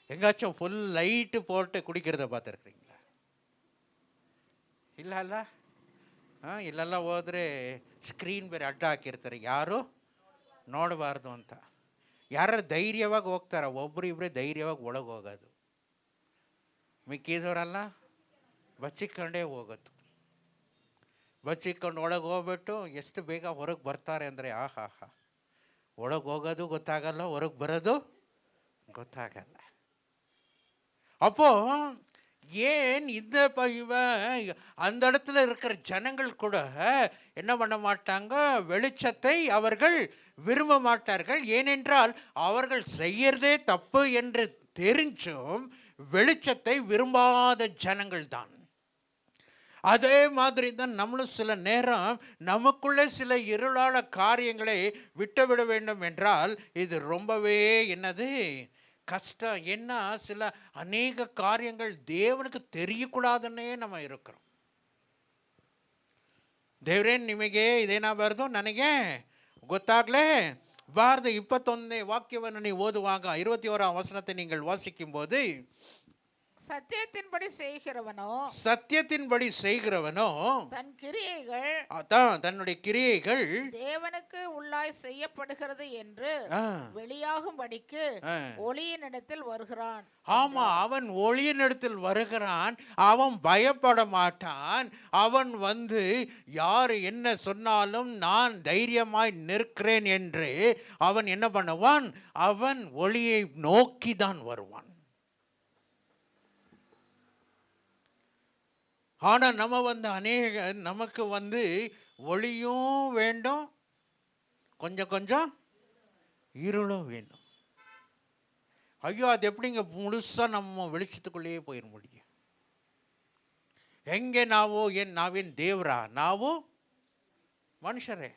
எங்காச்சும் ஃபுல் லைட்டு போட்டு குடிக்கிறத பார்த்துருக்குறீங்களா? ಇಲ್ಲ ಅಲ್ಲ. ಇಲ್ಲೆಲ್ಲ ಹೋದರೆ ಸ್ಕ್ರೀನ್ ಬೇರೆ ಅಡ್ಡ ಹಾಕಿರ್ತಾರೆ, ಯಾರು ನೋಡಬಾರ್ದು ಅಂತ. ಯಾರು ಧೈರ್ಯವಾಗಿ ಹೋಗ್ತಾರ, ಒಬ್ಬರು ಇಬ್ಬರೇ ಧೈರ್ಯವಾಗಿ ಒಳಗೆ ಹೋಗೋದು, ಮಿಕ್ಕಿದವರೆಲ್ಲ ಬಚ್ಚಿಕೊಂಡೇ ಹೋಗೋದು. ಬಚ್ಚಿಕೊಂಡು ಒಳಗೆ ಹೋಗ್ಬಿಟ್ಟು ಎಷ್ಟು ಬೇಗ ಹೊರಗೆ ಬರ್ತಾರೆ ಅಂದರೆ ಆಹಾ, ಒಳಗೆ ಹೋಗೋದು ಗೊತ್ತಾಗಲ್ಲ, ಹೊರಗೆ ಬರೋದು ಗೊತ್ತಾಗಲ್ಲ. அப்போ ஏன் அந்த இடத்துல இருக்கிற ஜனங்கள் கூட என்ன பண்ண மாட்டாங்க, வெளிச்சத்தை அவர்கள் விரும்ப மாட்டார்கள். ஏனென்றால் அவர்கள் செய்யறதே தப்பு என்று தெரிஞ்சும் வெளிச்சத்தை விரும்பாத ஜனங்கள் தான். அதே மாதிரி தான் நம்மளும் சில நேரம் நமக்குள்ளே சில இருளான காரியங்களை விட்டுவிட வேண்டும் என்றால் இது ரொம்பவே என்னது கஷ்டம். என்ன, சில அநேக காரியங்கள் தேவனுக்கு தெரியக்கூடாதுன்னே நம்ம இருக்கிறோம். ದೇವರೇ ನಿಮಗೆ ಇದೇನಾಗಬಾರ್ದು, ನನಗೆ ಗೊತ್ತಾಗಲೇ ಬಾರ್ದು. 21ನೇ ವಾಕ್ಯವನ್ನು ನೀವು ಓದುವಾಗ 21ஆம் வசனத்தை நீங்கள் வாசிக்கும் போது, சத்தியத்தின்படி செய்கிறவனோ தன்னுடைய கிரியைகள் தேவனுக்கு உள்ளாய் செய்யப்படுகிறது என்று வெளியாகும்படிக்கு ஒளியினிடத்தில் வருகிறான். ஆமா, அவன் ஒளியினிடத்தில் வருகிறான். அவன் பயப்பட மாட்டான். அவன் யார் என்ன சொன்னாலும் நான் தைரியமாய் நிற்கிறேன் என்று அவன் என்ன பண்ணுவான், அவன் ஒளியை நோக்கி தான் வருவான். ஆனால் நம்ம நமக்கு ஒளியும் வேண்டும், கொஞ்சம் கொஞ்சம் இருளும் வேண்டும். ஐயோ, அது எப்படிங்க முழுசாக நம்ம வெளிச்சத்துக்குள்ளேயே போயிட முடியும்? ಹೆಂಗೆ ನಾವೇನು ದೇವರ, ನಾವು ಮನುಷ್ಯರೇ.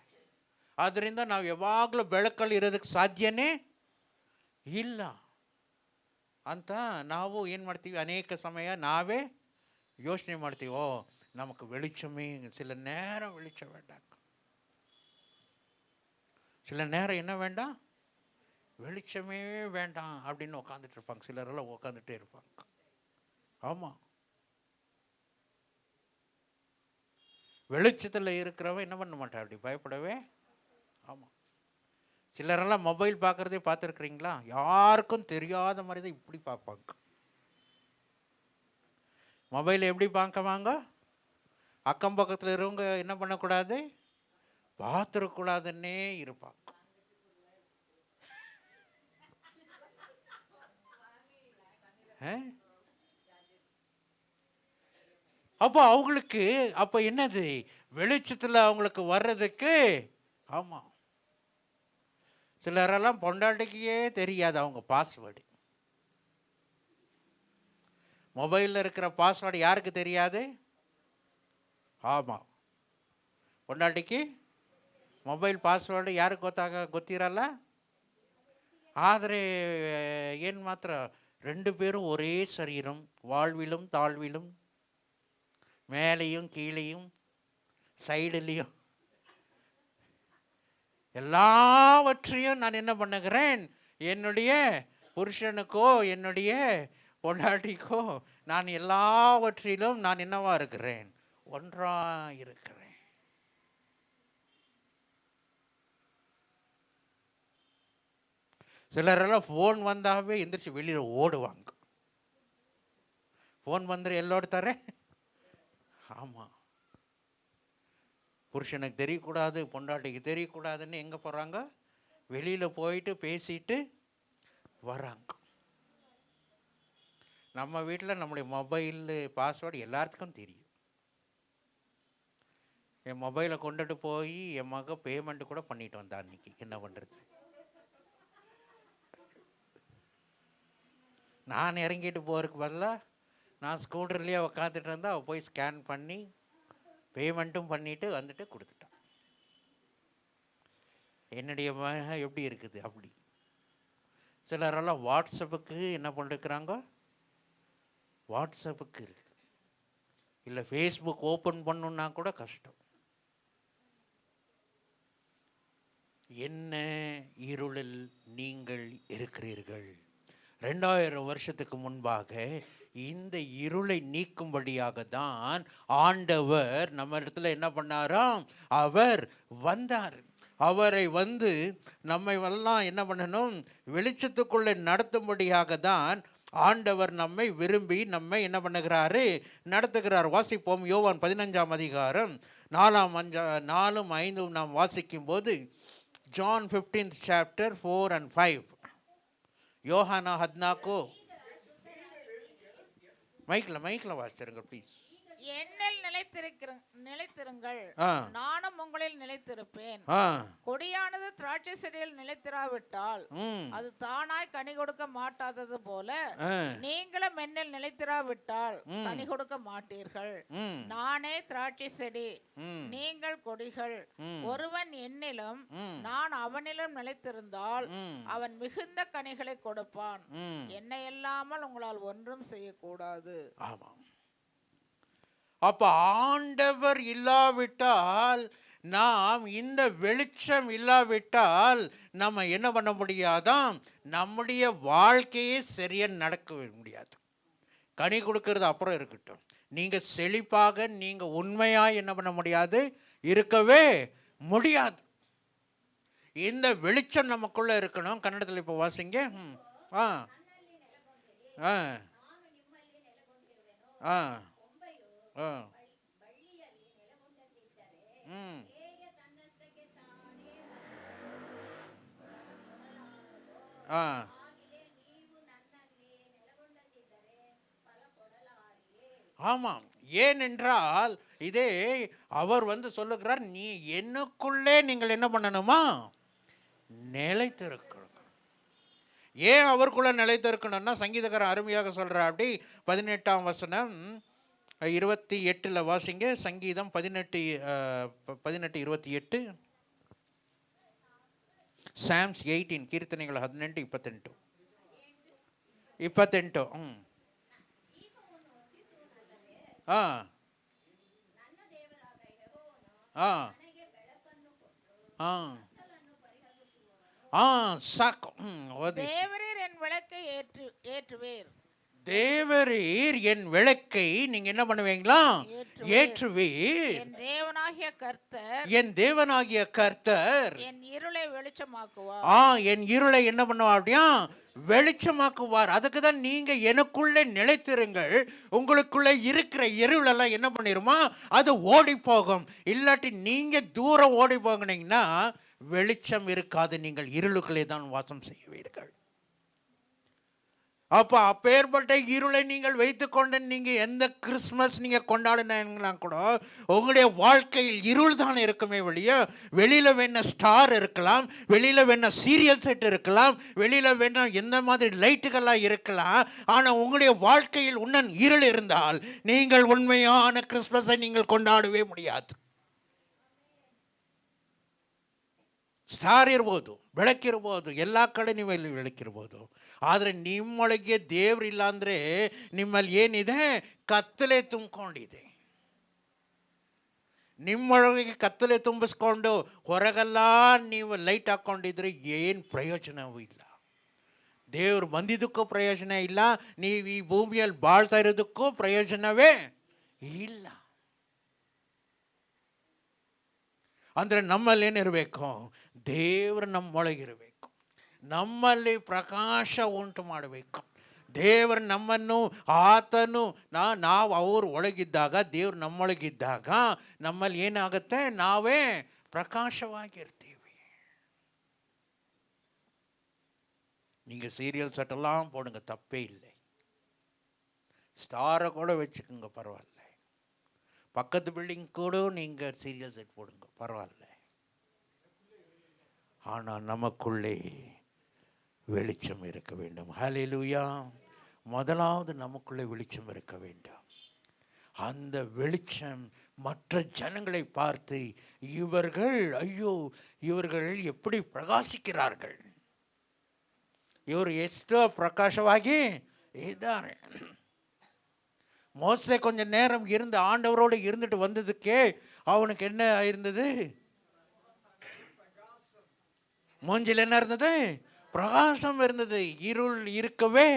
ಅದರಿಂದ ನಾವು ಯಾವಾಗಲೂ ಬೆಳಕಲ್ಲಿ ಇರೋದಕ್ಕೆ ಸಾಧ್ಯನೇ ಇಲ್ಲ ಅಂತ ನಾವು ಏನು ಮಾಡ್ತೀವಿ, ಅನೇಕ ಸಮಯ ನಾವೇ ಯೋಚನೆ ಮಾಡ್ತೀವಿ. ಓ நமக்கு வெளிச்சமே சில நேரம் வெளிச்சம் வேண்டாம், சில நேரம் என்ன வேண்டாம், வெளிச்சமே வேண்டாம் அப்படின்னு உட்காந்துட்டு இருப்பாங்க. சிலரெல்லாம் உட்காந்துட்டே இருப்பாங்க. ஆமாம், வெளிச்சத்தில் இருக்கிறவன் என்ன பண்ண மாட்டான், அப்படி பயப்படவே. ஆமாம், சிலரெல்லாம் மொபைல் பார்க்குறதே பார்த்துருக்குறீங்களா? யாருக்கும் தெரியாத மாதிரி தான் இப்படி பார்ப்பாங்க. மொபைல் எப்படி பார்க்குவாங்க? அக்கம் பக்கத்தில் இருக்கவங்க என்ன பண்ணக்கூடாது, பார்த்துடக்கூடாதுன்னே இருப்பாங்க. அப்போ அவங்களுக்கு அப்போ என்னது, வெளிச்சத்தில் அவங்களுக்கு வர்றதுக்கு. ஆமாம், சிலரெல்லாம் பொண்டாட்டிக்கே தெரியாது அவங்க பாஸ்வேர்டு. மொபைலில் இருக்கிற பாஸ்வேர்டு யாருக்கு தெரியாது? ஆமாம், பொண்டாட்டிக்கு ಮೊಬೈಲ್ ಪಾಸ್ವರ್ಡ್ ಯಾರಿಗೆ ಗೊತ್ತಿರಲ್ಲ. ಆದರೆ ಏನು ಮಾತ್ರ, 2 பேரும் ஒரே சரீரம், வாழ்விலும் தாழ்விலும், மேலேயும் கீழேயும் சைடுலேயும் எல்லாவற்றையும் நான் என்ன பண்ணுகிறேன், என்னுடைய புருஷனுக்கோ என்னுடைய பொண்டாட்டிக்கோ நான் எல்லாவற்றிலும் நான் என்னவா இருக்கிறேன், ஒன்றாக இருக்கிறேன். சிலரெல்லாம் ஃபோன் வந்தாவே எந்திரிச்சு வெளியில் ஓடுவாங்க. ஃபோன் வந்துரு ಎಲ್ಲೋಡ್ತಾರೆ. ஆமாம், புருஷனுக்கு தெரியக்கூடாது, பொண்டாட்டிக்கு தெரியக்கூடாதுன்னு எங்கே போகிறாங்க, வெளியில் போயிட்டு பேசிட்டு வராங்க. நம்ம வீட்டில் நம்முடைய மொபைல் பாஸ்வேர்டு எல்லாத்துக்கும் தெரியும். என் மொபைலை கொண்டுட்டு போய் என் மக பேமெண்ட்டு கூட பண்ணிட்டு வந்தா. அன்னைக்கு என்ன பண்ணுறது, நான் இறங்கிட்டு போகிறதுக்கு பதிலாக நான் ஸ்கூட்டர்லேயே உக்காந்துட்டு இருந்தால் அவள் போய் ஸ்கேன் பண்ணி பேமெண்ட்டும் பண்ணிவிட்டு வந்துட்டு கொடுத்துட்டான். என்னுடைய மக எப்படி இருக்குது அப்படி. சிலரெல்லாம் வாட்ஸ்அப்புக்கு என்ன பண்ணிருக்கிறாங்க, வாட்ஸ்அப்புக்கு இருக்குது, இல்லை ஃபேஸ்புக் ஓப்பன் பண்ணுன்னா கூட கஷ்டம். என்ன இருளில் நீங்கள் இருக்கிறீர்கள். 2000 வருஷத்துக்கு முன்பாக இந்த இருளை நீக்கும்படியாக தான் ஆண்டவர் நம்ம இடத்துல என்ன பண்ணாராம், அவர் வந்தார். அவரை வந்து நம்மை எல்லாம் என்ன பண்ணணும், வெளிச்சத்துக்குள்ளே நடத்தும்படியாக தான் ஆண்டவர் நம்மை விரும்பி நம்மை என்ன பண்ணுகிறாரு, நடத்துகிறார். வாசிப்போம், யோவான் 15ஆம் அதிகாரம் 4, 5 நாம் வாசிக்கும் போது, John 15th chapter 4 and 5. யோஹானா 14. மைக்கில் வாசிச்சிருங்க ப்ளீஸ். என்னில் நிலைத்திருங்கள், நானும் உங்களில் நிலைத்திருப்பேன். கொடியானது திராட்சை செடியில் நிலைத்திராவிட்டால் அது தானாய் கனி கொடுக்க மாட்டாதது போல நீங்களும் என்னில் நிலைத்திராவிட்டால் கனி கொடுக்க மாட்டீர்கள். நானே திராட்சை செடி, நீங்கள் கொடிகள். ஒருவன் என்னிலும் நான் அவனிலும் நிலைத்திருந்தால் அவன் மிகுந்த கனிகளை கொடுப்பான். என்னை இல்லாமல் உங்களால் ஒன்றும் செய்யக்கூடாது. ஆமாம், அப்ப ஆண்டவர் இல்லாவிட்டால், நாம் இந்த வெளிச்சம் இல்லாவிட்டால் நம்ம என்ன பண்ண முடியாதான், நம்முடைய வாழ்க்கையே சரியா நடக்க முடியாது. கனி கொடுக்கறது அப்புறம் இருக்கட்டும், நீங்க செழிப்பாக நீங்க உண்மையா என்ன பண்ண முடியாது, இருக்கவே முடியாது. இந்த வெளிச்சம் நமக்குள்ள இருக்கணும். கன்னடத்தில் இப்போ வாசிங்க. ஆமாம், ஏனென்றால் இதே அவர் வந்து சொல்லுகிறார், நீ என்னுக்குள்ளே நீங்கள் என்ன பண்ணணுமா, நிலைத்திருக்கணும். ஏன் அவருக்குள்ள நிலைத்திருக்கணும்னா, சங்கீதக்காரன் அருமையாக சொல்றார். அப்படி 18ஆம் வசனம் 28 வாசிங்க. சங்கீதம் 18:28. ಸ್ಯಾಮ್ಸ್ 18 ಕೀರ್ತನೆಗಳು 18 28 ಹಾಂ ಹಾಂ ಹಾಂ ಹಾಂ ಸಾಕು. ಓದಿ. தேவரீர் என் விளக்கை ஏற்றுவீர். தேவரீர் என் விளக்கை நீங்க என்ன பண்ணுவீங்களா? ஏற்றுவீர். என் தேவனாகிய கர்த்தர், என் தேவனாகிய கர்த்தர் என் இருளை வெளிச்சமாக்குவார். என் இருளை என்ன பண்ணுவார்? அப்படியா வெளிச்சமாக்குவார். அதுக்கு தான் நீங்க எனக்குள்ளே நிலைத்திருங்கள், உங்களுக்குள்ளே இருக்கிற இருளெல்லாம் என்ன பண்ணிருமா? அது ஓடி போகும். இல்லாட்டி நீங்க தூரம் ஓடி போகினீங்கன்னா வெளிச்சம் இருக்காது, நீங்கள் இருளுக்குள்ளே தான் வாசம் செய்வீர்கள். அப்போ அப்பேற்பட்ட இருளை நீங்கள் வைத்துக்கொண்டு நீங்கள் எந்த கிறிஸ்மஸ் நீங்கள் கொண்டாடினா கூட உங்களுடைய வாழ்க்கையில் இருள் தான் இருக்குமே வெளிய. வெளியில் வேணா ஸ்டார் இருக்கலாம், வெளியில் வேணா சீரியல் செட் இருக்கலாம், வெளியில் வேணா எந்த மாதிரி லைட்டுகள்லாம் இருக்கலாம். ஆனால் உங்களுடைய வாழ்க்கையில் உன்னன் இருள் இருந்தால் நீங்கள் உண்மையான கிறிஸ்மஸை நீங்கள் கொண்டாடவே முடியாது. ಸ್ಟಾರ್ ಇರ್ಬೋದು, ಬೆಳಕಿರ್ಬೋದು, ಎಲ್ಲ ಕಡೆ ನೀವು ಇಲ್ಲಿ ಬೆಳಕಿರ್ಬೋದು. ಆದರೆ ನಿಮ್ಮೊಳಗೆ ದೇವರಿಲ್ಲ ಅಂದರೆ ನಿಮ್ಮಲ್ಲಿ ಏನಿದೆ? ಕತ್ತಲೆ ತುಂಬಿಕೊಂಡಿದೆ. ನಿಮ್ಮೊಳಗೆ ಕತ್ತಲೆ ತುಂಬಿಸ್ಕೊಂಡು ಹೊರಗೆಲ್ಲ ನೀವು ಲೈಟ್ ಹಾಕ್ಕೊಂಡಿದ್ರೆ ಏನು ಪ್ರಯೋಜನವೂ ಇಲ್ಲ. ದೇವರು ಬಂದಿದ್ದಕ್ಕೂ ಪ್ರಯೋಜನ ಇಲ್ಲ, ನೀವು ಈ ಭೂಮಿಯಲ್ಲಿ ಬಾಳ್ತಾ ಇರೋದಕ್ಕೂ ಪ್ರಯೋಜನವೇ ಇಲ್ಲ. ಅಂದರೆ ನಮ್ಮಲ್ಲಿ ಏನಿರಬೇಕು? ದೇವರು ನಮ್ಮೊಳಗಿರಬೇಕು, ನಮ್ಮಲ್ಲಿ ಪ್ರಕಾಶ ಉಂಟು ಮಾಡಬೇಕು. ದೇವರು ನಮ್ಮನ್ನು ಆತನು ನಾವು ಅವ್ರ ಒಳಗಿದ್ದಾಗ, ದೇವ್ರು ನಮ್ಮೊಳಗಿದ್ದಾಗ ನಮ್ಮಲ್ಲಿ ಏನಾಗುತ್ತೆ? ನಾವೇ பிரகாசமாகிருத்தீவி. நீங்கள் சீரியல் செட்டெல்லாம் போடுங்க, தப்பே இல்லை. ஸ்டாரை கூட வச்சுக்கோங்க, பரவாயில்ல. பக்கத்து பில்டிங் கூட நீங்கள் சீரியல் செட் போடுங்க, பரவாயில்ல. ஆனால் நமக்குள்ளே வெளிச்சம் இருக்க வேண்டும். ஹல்லேலூயா. முதலாவது நமக்குள்ளே வெளிச்சம் இருக்க வேண்டும். அந்த வெளிச்சம் மற்ற ஜனங்களை பார்த்து இவர்கள், ஐயோ இவர்கள் எப்படி பிரகாசிக்கிறார்கள், ಇವರು ಎಷ್ಟೋ ಪ್ರಕಾಶವಾಗಿ ಇದ್ದಾರೆ. மோசே கொஞ்ச நேரம் இருந்து ஆண்டவரோடு இருந்துட்டு வந்ததுக்கே அவனுக்கு என்ன இருந்தது? மூஞ்சில் என்ன இருந்தது? பிரகாசம் இருந்தது. இருள் இருக்கவே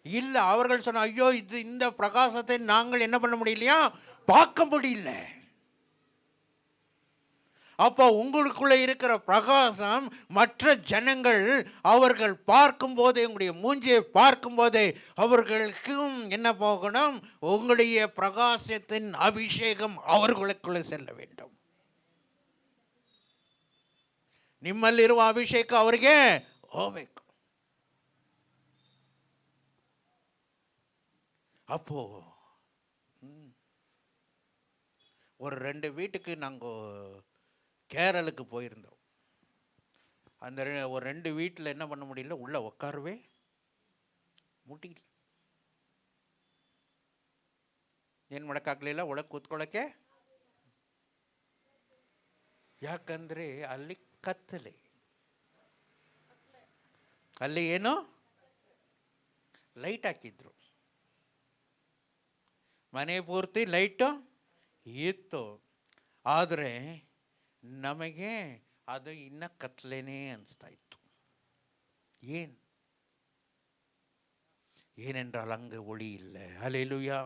இல்லை. அவர்கள் சொன்ன, ஐயோ இந்த பிரகாசத்தை நாங்கள் என்ன பண்ண முடியலையா? பார்க்க முடியல. அப்போ உங்களுக்குள்ளே இருக்கிற பிரகாசம் மற்ற ஜனங்கள் அவர்கள் பார்க்கும்போதே, உங்களுடைய மூஞ்சியை பார்க்கும்போதே அவர்களுக்கும் என்ன போகணும்? உங்களுடைய பிரகாசத்தின் அபிஷேகம் அவர்களுக்குள்ளே செல்ல வேண்டும். ನಿಮ್ಮಲ್ಲಿರುವ ಅಭಿಷೇಕ ಅವರಿಗೆ ಹೋಗಬೇಕು. அப்போ ஒரு 2 வீட்டுக்கு நாங்கள் கேரளுக்கு போயிருந்தோம். அந்த ஒரு 2 வீட்டில் என்ன பண்ண முடியல, உள்ளே உட்காரவே ಮುಟ್ಟಿಲ್ಲ. ಏನು ಮಾಡೋಕ್ಕಾಗಲಿಲ್ಲ, ಒಳಗೆ ಕೂತ್ಕೊಳ್ಳೋಕ್ಕೆ. ಯಾಕಂದರೆ ಅಲ್ಲಿ ಕತ್ತಲೆ, ಅಲ್ಲಿ ಏನು ಲೈಟ್ ಹಾಕಿದ್ರು, ಮನೆ ಪೂರ್ತಿ ಲೈಟು ಇತ್ತು. ಆದರೆ ನಮಗೆ ಅದು ಇನ್ನು ಕತ್ಲೇನೇ ಅನಿಸ್ತಾ ಇತ್ತು. ஏனென்றால் அங்கே ஒளி இல்லை. ஹல்லேலூயா.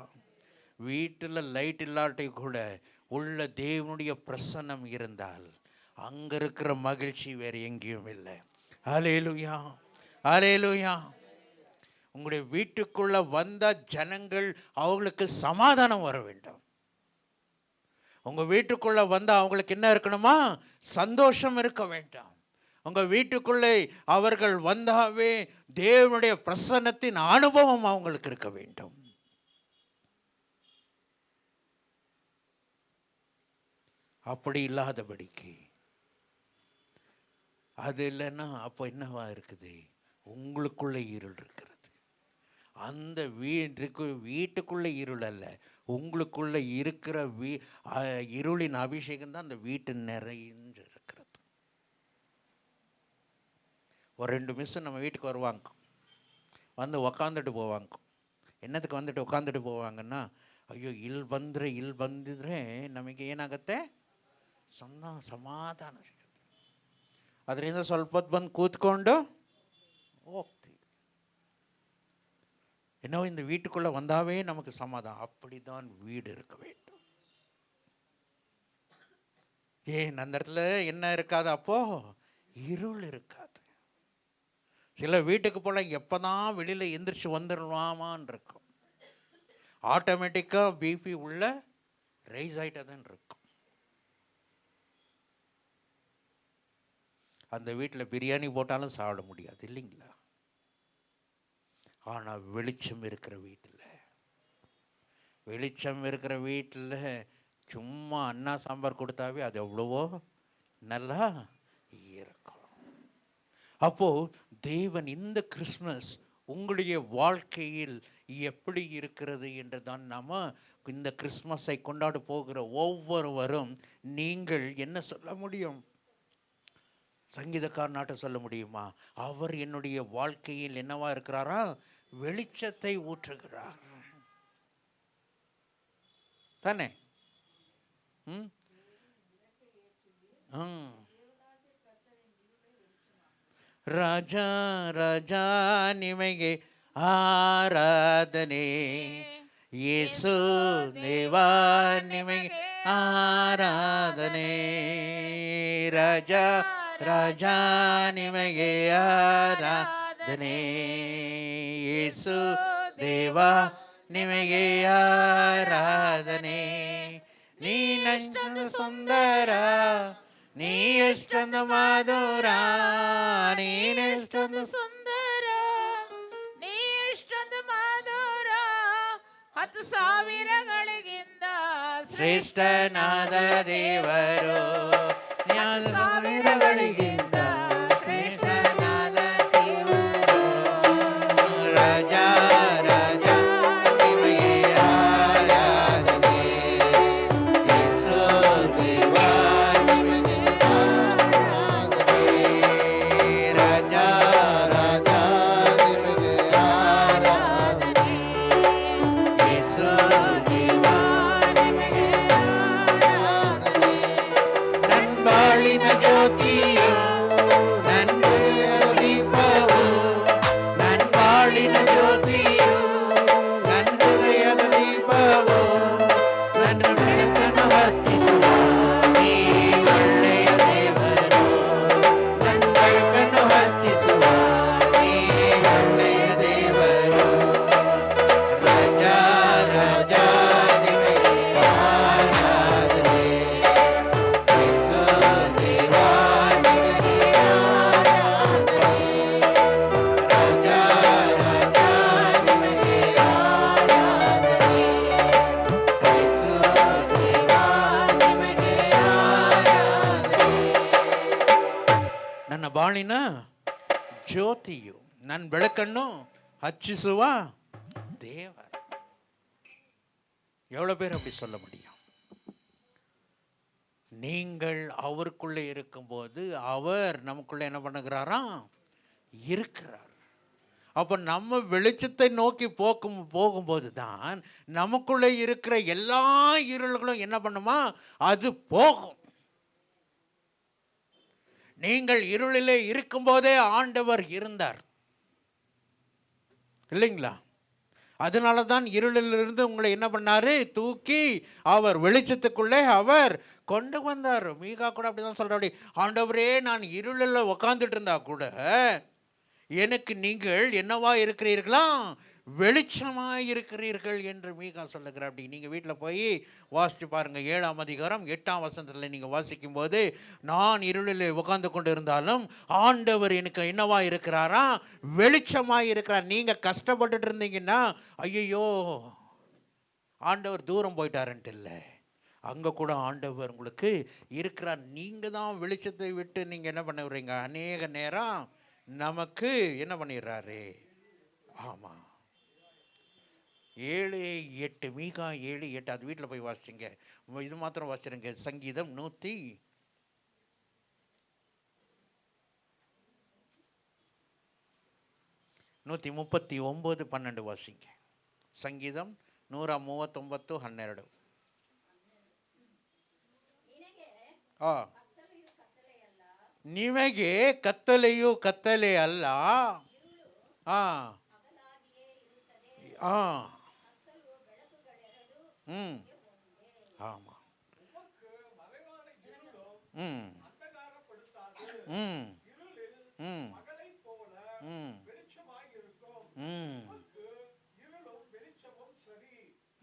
வீட்டில் லைட் இல்லாட்டி கூட உள்ள தேவனுடைய பிரசன்னம் இருந்தால் அங்கே இருக்கிற மகிழ்ச்சி வேறு எங்கேயும் இல்லை. ஹல்லேலூயா, ஹல்லேலூயா. உங்களுடைய வீட்டுக்குள்ளே வந்த ஜனங்கள் அவங்களுக்கு சமாதானம் வர வேண்டும். உங்கள் வீட்டுக்குள்ளே வந்தால் அவங்களுக்கு என்ன இருக்கணுமா? சந்தோஷம் இருக்க வேண்டாம். உங்கள் வீட்டுக்குள்ளே அவர்கள் வந்தாவே தேவனுடைய பிரசன்னத்தின் அனுபவம் அவங்களுக்கு இருக்க வேண்டும். அப்படி இல்லாதபடிக்கு அது இல்லைன்னா அப்போ என்னவா இருக்குது? உங்களுக்குள்ளே இருள் இருக்கிறது. அந்த வீட்டுக்குள்ளே இருள் அல்ல, உங்களுக்குள்ளே இருக்கிற இருளின் அபிஷேகம் தான் அந்த வீட்டு நிறைஞ்சு இருக்கிறது. ஒரு 2 மிஸ்ஸு நம்ம வீட்டுக்கு வருவாங்க, வந்து உக்காந்துட்டு போவாங்க. என்னத்துக்கு வந்துட்டு ಉಕಾಂದುಟ್ಟು போவாங்கன்னா, ಅಯ್ಯೋ ಇಲ್ಲಿ ಬಂದಿದ್ರೆ ನಮಗೆ ಏನಾಗುತ್ತೆ, ಸಮಾಧಾನ ಸಿಗುತ್ತೆ. ಅದರಿಂದ ಸ್ವಲ್ಪ ಹೊತ್ತು ಬಂದು ಕೂತ್ಕೊಂಡು ಹೋಗ್ತೀವಿ. என்னோ இந்த வீட்டுக்குள்ளே வந்தாவே நமக்கு சமாதானம். அப்படிதான் வீடு இருக்க வேண்டும். ஏன் அந்த இடத்துல என்ன இருக்காது, அப்போ இருள் இருக்காது. சில வீட்டுக்கு போல எப்போதான் வெளியில் எந்திரிச்சு வந்துடலாமான் இருக்கும். ஆட்டோமேட்டிக்காக பிபி உள்ள ரைஸ் ஆகிட்டே தான் இருக்கும். அந்த வீட்டில் பிரியாணி போட்டாலும் சாப்பிட முடியாது இல்லைங்களா? ஆனால் வெளிச்சம் இருக்கிற வீட்டில் சும்மா அண்ணா சாம்பார் கொடுத்தாவே அது எவ்வளவோ நல்லா இருக்கும். அப்போது தேவன் இந்த கிறிஸ்மஸ் உங்களுடைய வாழ்க்கையில் எப்படி இருக்கிறது என்று தான் நாம் இந்த கிறிஸ்மஸை கொண்டாட போகிற ஒவ்வொருவரும் நீங்கள் என்ன சொல்ல முடியும்? சங்கீதக்காரனாட்ட சொல்ல முடியுமா? அவர் என்னுடைய வாழ்க்கையில் என்னவா இருக்கிறாரா? வெளிச்சத்தை ஊற்றுகிறார் தானே? ರಾಜಾ ರಾಜಾ ನಿಮಗೆ ಆರಾಧನೆ, ಯೇಸು ದೇವಾ ನಿಮಗೆ ಆರಾಧನೆ. ರಾಜಾ ರಾಜಾ ನಿಮಗೆ ಆರಾಧನೆ, ಯೇಸು ದೇವಾ ನಿಮಗೆ ಆರಾಧನೆ. ನೀನಷ್ಟೊಂದು ಸುಂದರ, ನೀ ಎಷ್ಟೊಂದು ಮಧುರ, ನೀನೆಷ್ಟೊಂದು ಸುಂದರ, ನೀ ಎಷ್ಟೊಂದು ಮಧುರ, 10,000ಗಳಿಗಿಂತ ಶ್ರೇಷ್ಠನಾದ ದೇವರು, 10,000ಗಳಿಗಿಂತ ಶ್ರೇಷ್ಠನಾದ ದೇವರು. ರಾಜಾ ರಾಜಾ ನಿಮಗೆ ಆರಾಧನೆ, ಯೇಸು ದೇವಾ ನಿಮಗೆ ಆರಾಧನೆ. ರಾಜಾ ರಾಜಾ ನಿಮಗೆ ಆರಾಧನೆ, ಯೇಸು ದೇವಾ ನಿಮಗೆ ಆರಾಧನೆ. ನನ್ನ ಬಾಳಿನ ಜ್ಯೋತಿಯು, ನನ್ನ ದೀಪವು, ನನ್ನ ಬಾಳಿನ ಜ್ಯೋತಿಯು, ನನ್ನ ಹೃದಯದ ದೀಪವು, ನನ್ನ ಬೆಳಕನ್ನು ಹಚ್ಚಿಸುವ ಈ ಒಳ್ಳೆಯ ದೇವರು, ನನ್ನ ಬೆಳಕನ್ನು ಹಚ್ಚಿಸುವ ಈ ಒಳ್ಳೆಯ ದೇವರು. ರಾಜಾ ರಾಜಾ ನಿಮಗೆ ಆರಾಧನೆ, ಯೇಸು ದೇವಾ ನಿಮಗೆ ಆರಾಧನೆ. ರಾಜಾ ರಾಜಾ ನಿಮಗೆ ಆರಾಧನೆ, ಯೇಸು ದೇವಾ ನಿಮಗೆ ಆರಾಧನೆ. ನನ್ನ ಬಾಳಿನ ಜ್ಯೋತಿಯು, ನನ್ನ ಬೆಳಕನ್ನು ಹಚ್ಚಿಸುವ தேவர். எவ்வளோ பேர் அப்படி சொல்ல முடியும்? நீங்கள் அவருக்குள்ளே இருக்கும்போது அவர் நமக்குள்ளே என்ன பண்ணுகிறாராம்? இருக்கிறார். அப்போ நம்ம வெளிச்சத்தை நோக்கி போகும்போது தான் நமக்குள்ளே இருக்கிற எல்லா இருள்களும் என்ன பண்ணுமா? அது போகும். நீங்கள் இருளிலே இருக்கும்போதே ஆண்டவர் இருந்தார் இல்லைங்களா? அதனால தான் இருளிலிருந்து உங்களை என்ன பண்ணாரு? தூக்கி அவர் வெளிச்சத்துக்குள்ளே அவர் கொண்டு வந்தார். மீகா கூட அப்படிதான் சொல்றாரு, ஆண்டவரே நான் இருளில் உக்காந்துட்டு இருந்தா கூட எனக்கு நீங்கள் என்னவா இருக்கிறீர்களா? வெளிச்சமாக இருக்கிறீர்கள் என்று மீகா சொல்லுகிறார். அப்படி நீங்கள் வீட்டில் போய் வாசித்து பாருங்கள். 7ஆம் அதிகாரம் 8ஆம் வசனத்தில் நீங்கள் வாசிக்கும் போது, நான் இருளில் உட்கார்ந்து கொண்டு இருந்தாலும் ஆண்டவர் எனக்கு என்னவா இருக்கிறாரா? வெளிச்சமாக இருக்கிறார். நீங்கள் கஷ்டப்பட்டுட்டு இருந்தீங்கன்னா ஐயோ ஆண்டவர் தூரம் போயிட்டாருன்ட்டு இல்லை, அங்கே கூட ஆண்டவர் உங்களுக்கு இருக்கிறார். நீங்கள் தான் வெளிச்சத்தை விட்டு நீங்கள் என்ன பண்ண விடுறீங்க? அநேக நேரம் நமக்கு என்ன பண்ணிடுறாரு? ஆமாம், 7:8 மீகா 7:8 அது வீட்டில் போய் வாசிச்சுங்க. இது மாத்திரம் வாசிச்சிருங்க. சங்கீதம் 100 139 12 ವಾಸಿಂಗೆ. ಸಂಗೀತಂ 139:12. ನಿಮಗೆ ಕತ್ತಲೆಯು ಕತ್ತಲೆ ಅಲ್ಲ. ஆமாம். ம் ம் ம் ம் ம்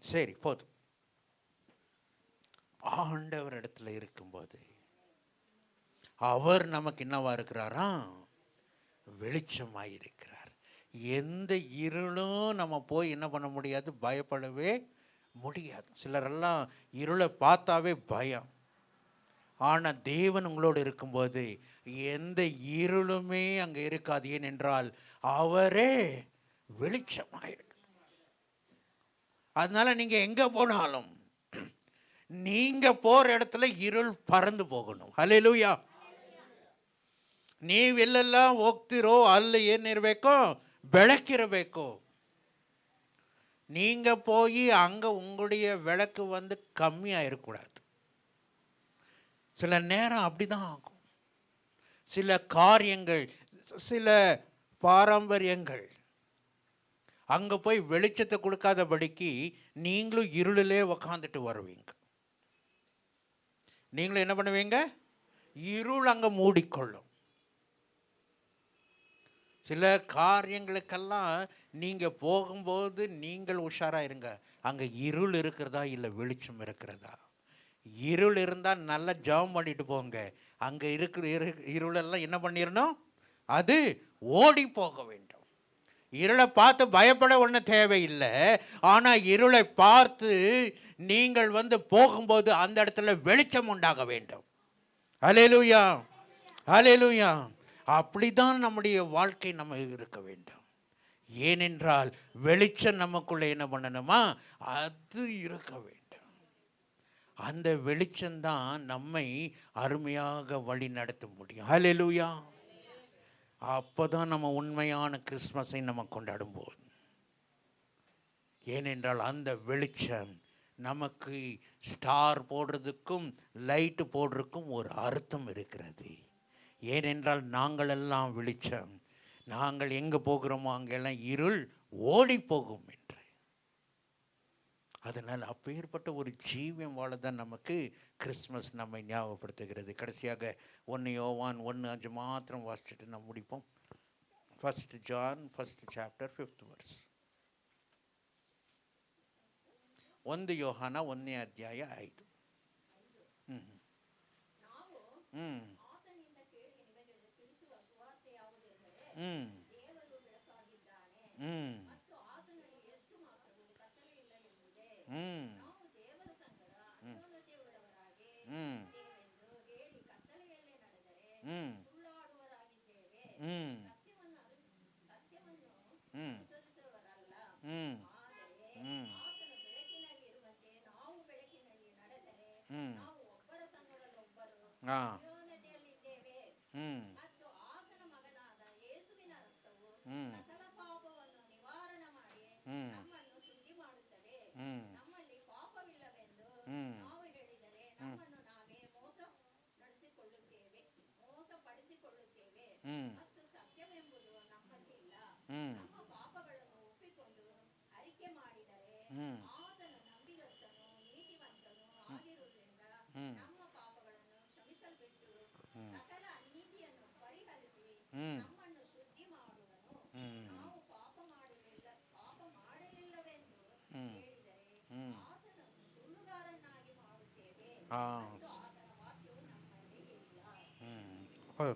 சரி போதும். ஆண்டவர் இடத்துல இருக்கும்போது அவர் நமக்கு என்னவா இருக்கிறாரா? வெளிச்சமாய் இருக்கிறார். எந்த இருளும் நம்ம போய் என்ன பண்ண முடியாது, பயப்படவே முடியாது. சிலரெல்லாம் இருளை பார்த்தாவே பயம். ஆனால் தேவன் உங்களோடு இருக்கும்போது எந்த இருளுமே அங்கே இருக்காது. ஏனென்றால் அவரே வெளிச்சமாயிருக்கு. அதனால நீங்க எங்க போனாலும் நீங்க போற இடத்துல இருள் பறந்து போகணும். ஹல்லேலூயா. ನೀವೆಲ್ಲೆಲ್ಲ ಹೋಗ್ತಿರೋ ಅಲ್ಲಿ ಏನಿರಬೇಕೋ, ಬೆಳಕಿರಬೇಕು. நீங்க போய் அங்க உங்களுடைய விளக்கு வந்து கம்மியாக இருக்கக்கூடாது. சில நேரம் அப்படிதான் ஆகும். சில காரியங்கள், சில பாரம்பரியங்கள் அங்கே போய் வெளிச்சத்தை கொடுக்காதபடிக்கு நீங்களும் இருளிலே உக்காந்துட்டு வருவீங்க. நீங்களும் என்ன பண்ணுவீங்க? இருள் அங்கே மூடிக்கொள்ளும். சில காரியங்களுக்கெல்லாம் நீங்கள் போகும்போது நீங்கள் உஷாராக இருங்க. அங்கே இருள் இருக்கிறதா இல்லை வெளிச்சம் இருக்கிறதா. இருள் இருந்தால் நல்லா ஜெபம் பண்ணிட்டு போங்க. அங்கே இருக்கிற இருளெல்லாம் என்ன பண்ணிடணும்? அது ஓடி போக வேண்டும். இருளை பார்த்து பயப்பட ஒன்றும் தேவையில்லை. ஆனால் இருளை பார்த்து நீங்கள் வந்து போகும்போது அந்த இடத்துல வெளிச்சம் உண்டாக வேண்டும். ஹல்லேலூயா, ஹல்லேலூயா. அப்படிதான் நம்முடைய வாழ்க்கை நம்ம இருக்க வேண்டும். ஏனென்றால் வெளிச்சம் நமக்குள்ளே என்ன பண்ணணுமா? அது இருக்க வேண்டும். அந்த வெளிச்சம்தான் நம்மை அருமையாக வழி நடத்த முடியும். ஹல்லேலூயா. அப்போதான் நம்ம உண்மையான கிறிஸ்மஸை நம்ம கொண்டாடும் போது. ஏனென்றால் அந்த வெளிச்சம் நமக்கு ஸ்டார் போடுறதுக்கும் லைட்டு போடுறதுக்கும் ஒரு அர்த்தம் இருக்கிறது. ஏனென்றால் நாங்கள் எல்லாம் வெளிச்சம். நாங்கள் எங்கே போகிறோமோ அங்கெல்லாம் இருள் ஓடி போகும் என்று. அதனால் அப்பேற்பட்ட ஒரு ஜீவியம் வாழதான் நமக்கு கிறிஸ்மஸ் நம்மை ஞாபகப்படுத்துகிறது. கடைசியாக 1 யோவான் 1:5 மாத்திரம் வாசிச்சுட்டு நம்ம முடிப்போம். 1 John 1st chapter 5th verse. 1 ಯೋಹಾನ 1ನೇ ಅಧ್ಯಾಯ 5.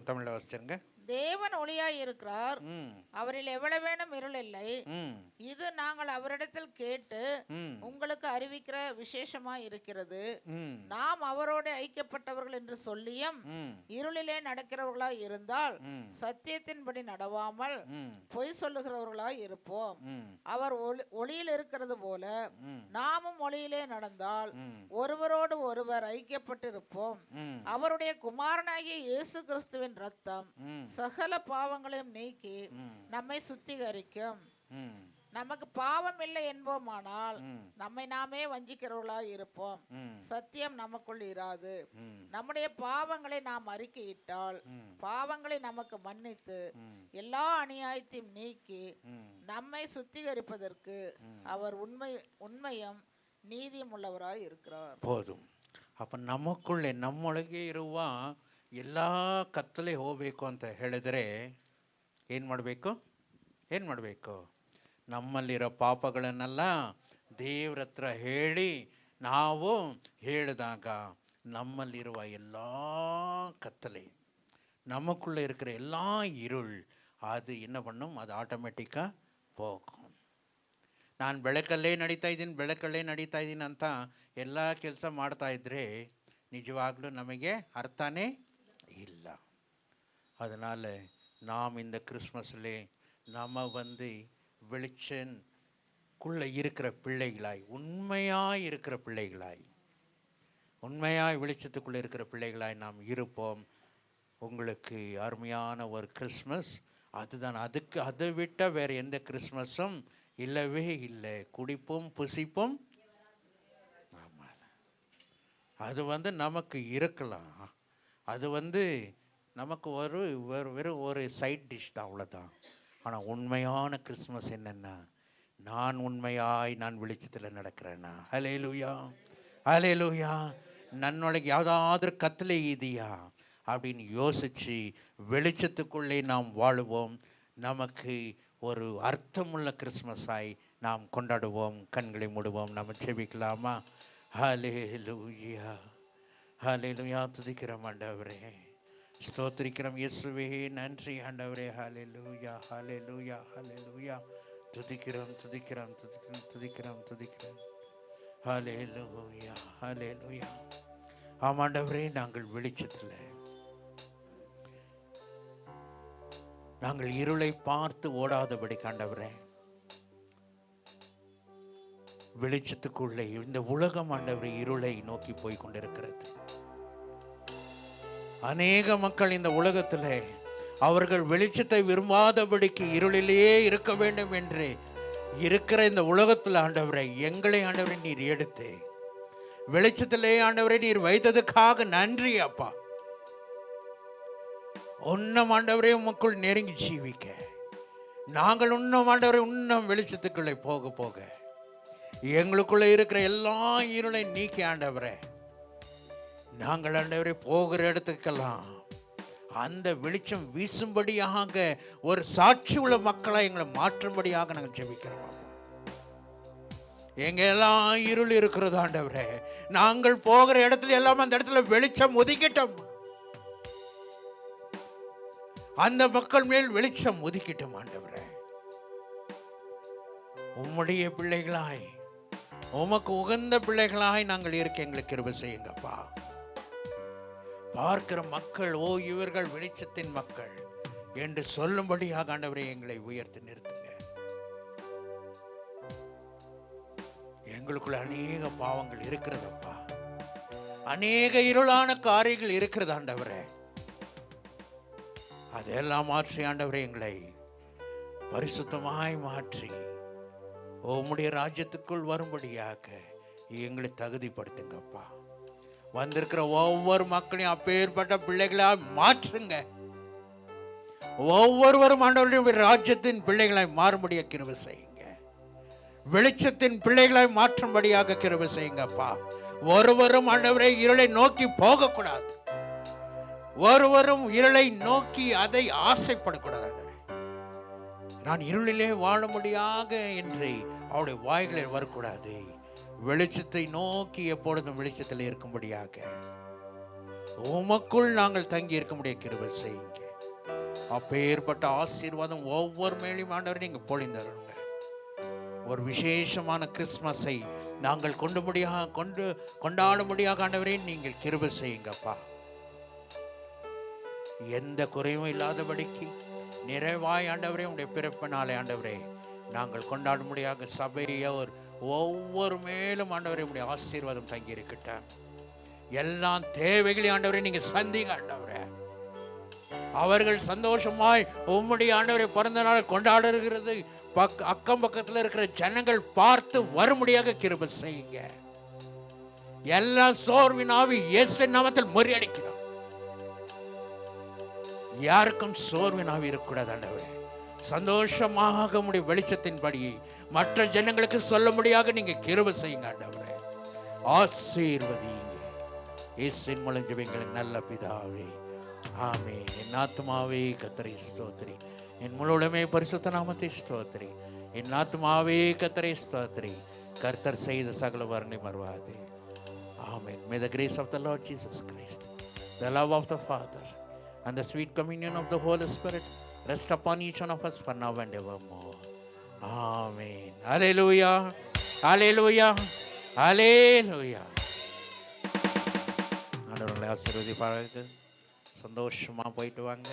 தமிழில் வச்சிருங்க. தேவன் ஒளியாய் இருக்கிறார், அவரில் எவ்வளவேனும் இருள் இல்லை. இது நாங்கள் அவரிடத்தில் கேட்டு உங்களுக்கு அறிவிக்கிற விசேஷமாய் இருக்கிறது. நாம் அவரோடு ஐக்கியப்பட்டவர்கள் என்று சொல்லியும் இருளிலே நடக்கிறவர்களாய் இருந்தால் சத்தியத்தின்படி நடவாமல் பொய் சொல்லுகிறவர்களாய் இருப்போம். அவர் ஒளியில் இருக்கிறது போல நாமும் ஒளியிலே நடந்தால் ஒருவரோடு ஒருவர் ஐக்கியப்பட்டிருப்போம். அவருடைய குமாரனாகிய இயேசு கிறிஸ்துவின் ரத்தம் சகல பாவங்களையும் நீக்கி நம்மை சுத்திகரிக்கும். ம் நமக்கு பாவம் இல்லை என்போமானால் நம்மை நாமே வஞ்சிக்கிறவர்களாய் இருப்போம். சத்தியம் நமக்குள் இராது. நம்முடைய பாவங்களை நாம் அறிக்கையிட்டால் பாவங்களை நமக்கு மன்னித்து எல்லா அநியாயத்தையும் நீக்கி நம்மை சுத்திகரிப்பதற்கு அவர் உண்மையும் நீதியும் உள்ளவராய் இருக்கிறார். போதும். ಅಪ್ಪ ನಮ್ಮಕ್ಕುಳ್ಳೆ ನಮ್ಮೊಳಗೆ ಇರುವ ಎಲ್ಲ ಕತ್ತಲೆ ಹೋಗಬೇಕು ಅಂತ ಹೇಳಿದರೆ ಏನು ಮಾಡಬೇಕು? ನಮ್ಮಲ್ಲಿರೋ ಪಾಪಗಳನ್ನೆಲ್ಲ ದೇವ್ರ ಹತ್ರ ಹೇಳಿ ನಾವು ಹೇಳಿದಾಗ நம்மளிருவ எல்லா கத்தலை நமக்குள்ளே இருக்கிற எல்லா இருள் அது என்ன பண்ணும்? அது ಆಟೋಮೆಟಿಕ್ಕಾಗಿ போகும். ನಾನು ಬೆಳಕಲ್ಲೇ ನಡೀತಾ ಇದ್ದೀನಿ ಅಂತ ಎಲ್ಲ ಕೆಲಸ ಮಾಡ್ತಾ ಇದ್ದರೆ ನಿಜವಾಗ್ಲೂ ನಮಗೆ ಅರ್ಥನೇ ಇಲ್ಲ. அதனால் நாம் இந்த கிறிஸ்மஸில் நம்ம வெளிச்சனுக்குள்ளே இருக்கிற பிள்ளைகளாய் உண்மையாய் வெளிச்சத்துக்குள்ளே இருக்கிற பிள்ளைகளாய் நாம் இருப்போம். உங்களுக்கு அருமையான ஒரு கிறிஸ்மஸ் அதுதான். அதை விட்டால் வேறு எந்த கிறிஸ்மஸும் இல்லவே இல்லை. குடிப்பும் புசிப்பும் ஆமாம், அது நமக்கு இருக்கலாம். அது நமக்கு வெறும் ஒரு சைட் டிஷ் தான், அவ்வளோதான். ஆனால் உண்மையான கிறிஸ்மஸ் என்னென்னா, நான் வெளிச்சத்தில் நடக்கிறேன்னா, ஹல்லேலூயா, நன்னொಳಗೆ ಯಾವುದಾದ್ರೂ ಕತ್ತಲೆ ಇದೆಯಾ அப்படின்னு யோசித்து வெளிச்சத்துக்குள்ளே நாம் வாழுவோம். நமக்கு ஒரு அர்த்தமுள்ள கிறிஸ்மஸாய் நாம் கொண்டாடுவோம். கண்களை மூடுவோம், நம்ம செபிக்கலாமா? ஹல்லேலூயா, ஹல்லேலூயா. துதிக்கிறோம் ஆண்டவரே, ஸ்தோத்திரிக்கிறோம் இயேசுவே, நன்றி ஆண்டவரே. ஹல்லேலூயா, ஹல்லேலூயா, ஹல்லேலூயா. துதிக்கிறோம். ஹல்லேலூயா, ஹல்லேலூயா. ஆமாண்டவரே, நாங்கள் வெளிச்சத்தில், நாங்கள் இருளை பார்த்து ஓடாதபடி ஆண்டவரே, வெளிச்சத்துக்குள்ளே இந்த உலகம் ஆண்டவரே இருளை நோக்கி போய் கொண்டிருக்கிறது. அநேக மக்கள் இந்த உலகத்தில் அவர்கள் வெளிச்சத்தை விரும்பாதபடிக்கு இருளிலேயே இருக்க வேண்டும் என்று இருக்கிற இந்த உலகத்தில் ஆண்டவரை, எங்களை ஆண்டவரை நீர் எடுத்து வெளிச்சத்திலே ஆண்டவரை நீர் வைத்ததுக்காக நன்றி அப்பா. உன்னம் ஆண்டவரே உமக்குள் நெருங்கி ஜீவிக்க நாங்கள் இன்னும் ஆண்டவரை இன்னும் வெளிச்சத்துக்குள்ளே போக போக எங்களுக்குள்ளே இருக்கிற எல்லா இருளை நீக்கி ஆண்டவரே, நாங்கள் ஆண்டவரை போகிற இடத்துக்கெல்லாம் அந்த வெளிச்சம் வீசும்படியாக ஒரு சாட்சி உள்ள மக்களை எங்களை மாற்றும்படியாக நாங்கள் ஜெபிக்கிறோம். எங்க எல்லாம் இருள் இருக்கிறது ஆண்டவரே, நாங்கள் போகிற இடத்துல எல்லாம் அந்த இடத்துல வெளிச்சம் ஒதுக்கிட்டோம். அந்த மக்கள் மேல் வெளிச்சம் ஒதுக்கிட்டோம் ஆண்டவரே. உம்முடைய பிள்ளைகளாய், உமக்கு உகந்த பிள்ளைகளாய் நாங்கள் இருக்க எங்களுக்கு கிருபை செய்யுங்கப்பா. பார்க்கிற மக்கள், ஓ இவர்கள் வெளிச்சத்தின் மக்கள் என்று சொல்லும்படியாக ஆண்டவரே எங்களை உயர்த்தி நிறுத்துங்க. எங்களுக்குள்ள அநேக பாவங்கள் இருக்கிறதப்பா, அநேக இருளான காரியங்கள் இருக்கிறது ஆண்டவரே. அதெல்லாம் மாற்றி ஆண்டவரே எங்களை பரிசுத்தமாய் மாற்றி உம்முடைய ராஜ்யத்துக்குள் வரும்படியாக எங்களை தகுதிப்படுத்துங்கப்பா. வந்திருக்கிற ஒவ்வொரு மக்களையும் அப்பேற்பட்ட பிள்ளைகளா மாற்றுங்க. ஒவ்வொருவரும் ஆண்டவருடைய ராஜ்யத்தின் பிள்ளைகளாய் மாறும்படியாக கிருபை செய்யுங்க. வெளிச்சத்தின் பிள்ளைகளாய் மாற்றும்படியாக கிருபை செய்யுங்கப்பா. ஒருவரும் ஆண்டவரை இருளை நோக்கி போகக்கூடாது. ஒருவரும் இருளை நோக்கி அதை ஆசைப்படக்கூடாது. நான் இருளிலே வாழ முடியாக என்று அவருடைய வாய்களில் வரக்கூடாது. வெளிச்சத்தை நோக்கி எப்பொழுதும் வெளிச்சத்தில் இருக்கும்படியாக உமக்குள் நாங்கள் தங்கி இருக்க முடிய கிருபை செய்யுங்க. அப்பேற்பட்ட ஆசீர்வாதம் ஒவ்வொரு மேலும் ஆண்டவர் நீங்க பொழிந்தருங்க. ஒரு விசேஷமான கிறிஸ்மஸை நாங்கள் கொண்டாட முடியாக ஆண்டவரே நீங்கள் கிருபை செய்யுங்கப்பா. எந்த குறைவும் இல்லாதபடிக்கு நிறைவாய் ஆண்டவரே உடைய பிறப்பு நாளை ஆண்டவரே நாங்கள் கொண்டாட முடியாக சபையோர் ஒவ்வொரு மேலும் ஆண்டவரே உடைய ஆசீர்வாதம் தங்கி இருக்கட்டும். எல்லா தேவைகளையும் ஆண்டவரே நீங்க சந்திங்க ஆண்டவரே. அவர்கள் சந்தோஷமாய் உம்முடைய ஆண்டவரை பிறந்த நாள் கொண்டாடுகிறது அக்கம் பக்கத்தில் இருக்கிற ஜனங்கள் பார்த்து வரும்படியாக கிருபை செய்யுங்க. எல்லா சோர்வின் ஆவி இயேசுவின் நாமத்தில் முறியடிக்கிறோம். யாருக்கும் சோர்வின் ஆவி இருக்கக்கூடாது ஆண்டவரே. சந்தோஷமாக உம்முடைய வெளிச்சத்தின்படி மற்ற ஜனங்களுக்கு சொல்ல முடியாக நீங்க கிருபை செய்யுங்க ஆண்டவரே. ஆசீர்வதிங்க. இயேசுவின் மூலம் ஜெபிக்கிறேன் நல்ல பிதாவே, ஆமென். என் ஆத்துமாவே கர்த்தரை ஸ்தோத்திரி, என் முழுவதுமே பரிசுத்த நாமத்தை ஸ்தோத்திரி. என் ஆத்துமாவே கர்த்தரை ஸ்தோத்திரி, கர்த்தர் செய்த சகல வர்ணனை மறவாதே. Amen. May the grace of the Lord Jesus Christ, the love of the Father, and the sweet communion of the Holy Spirit rest upon each one of us for now and evermore. Amen. Hallelujah. Hallelujah. Hallelujah. ஆண்டவரை ஆசீர்வதிப்பார்கள். சந்தோஷமா போயிட்டு வாங்க.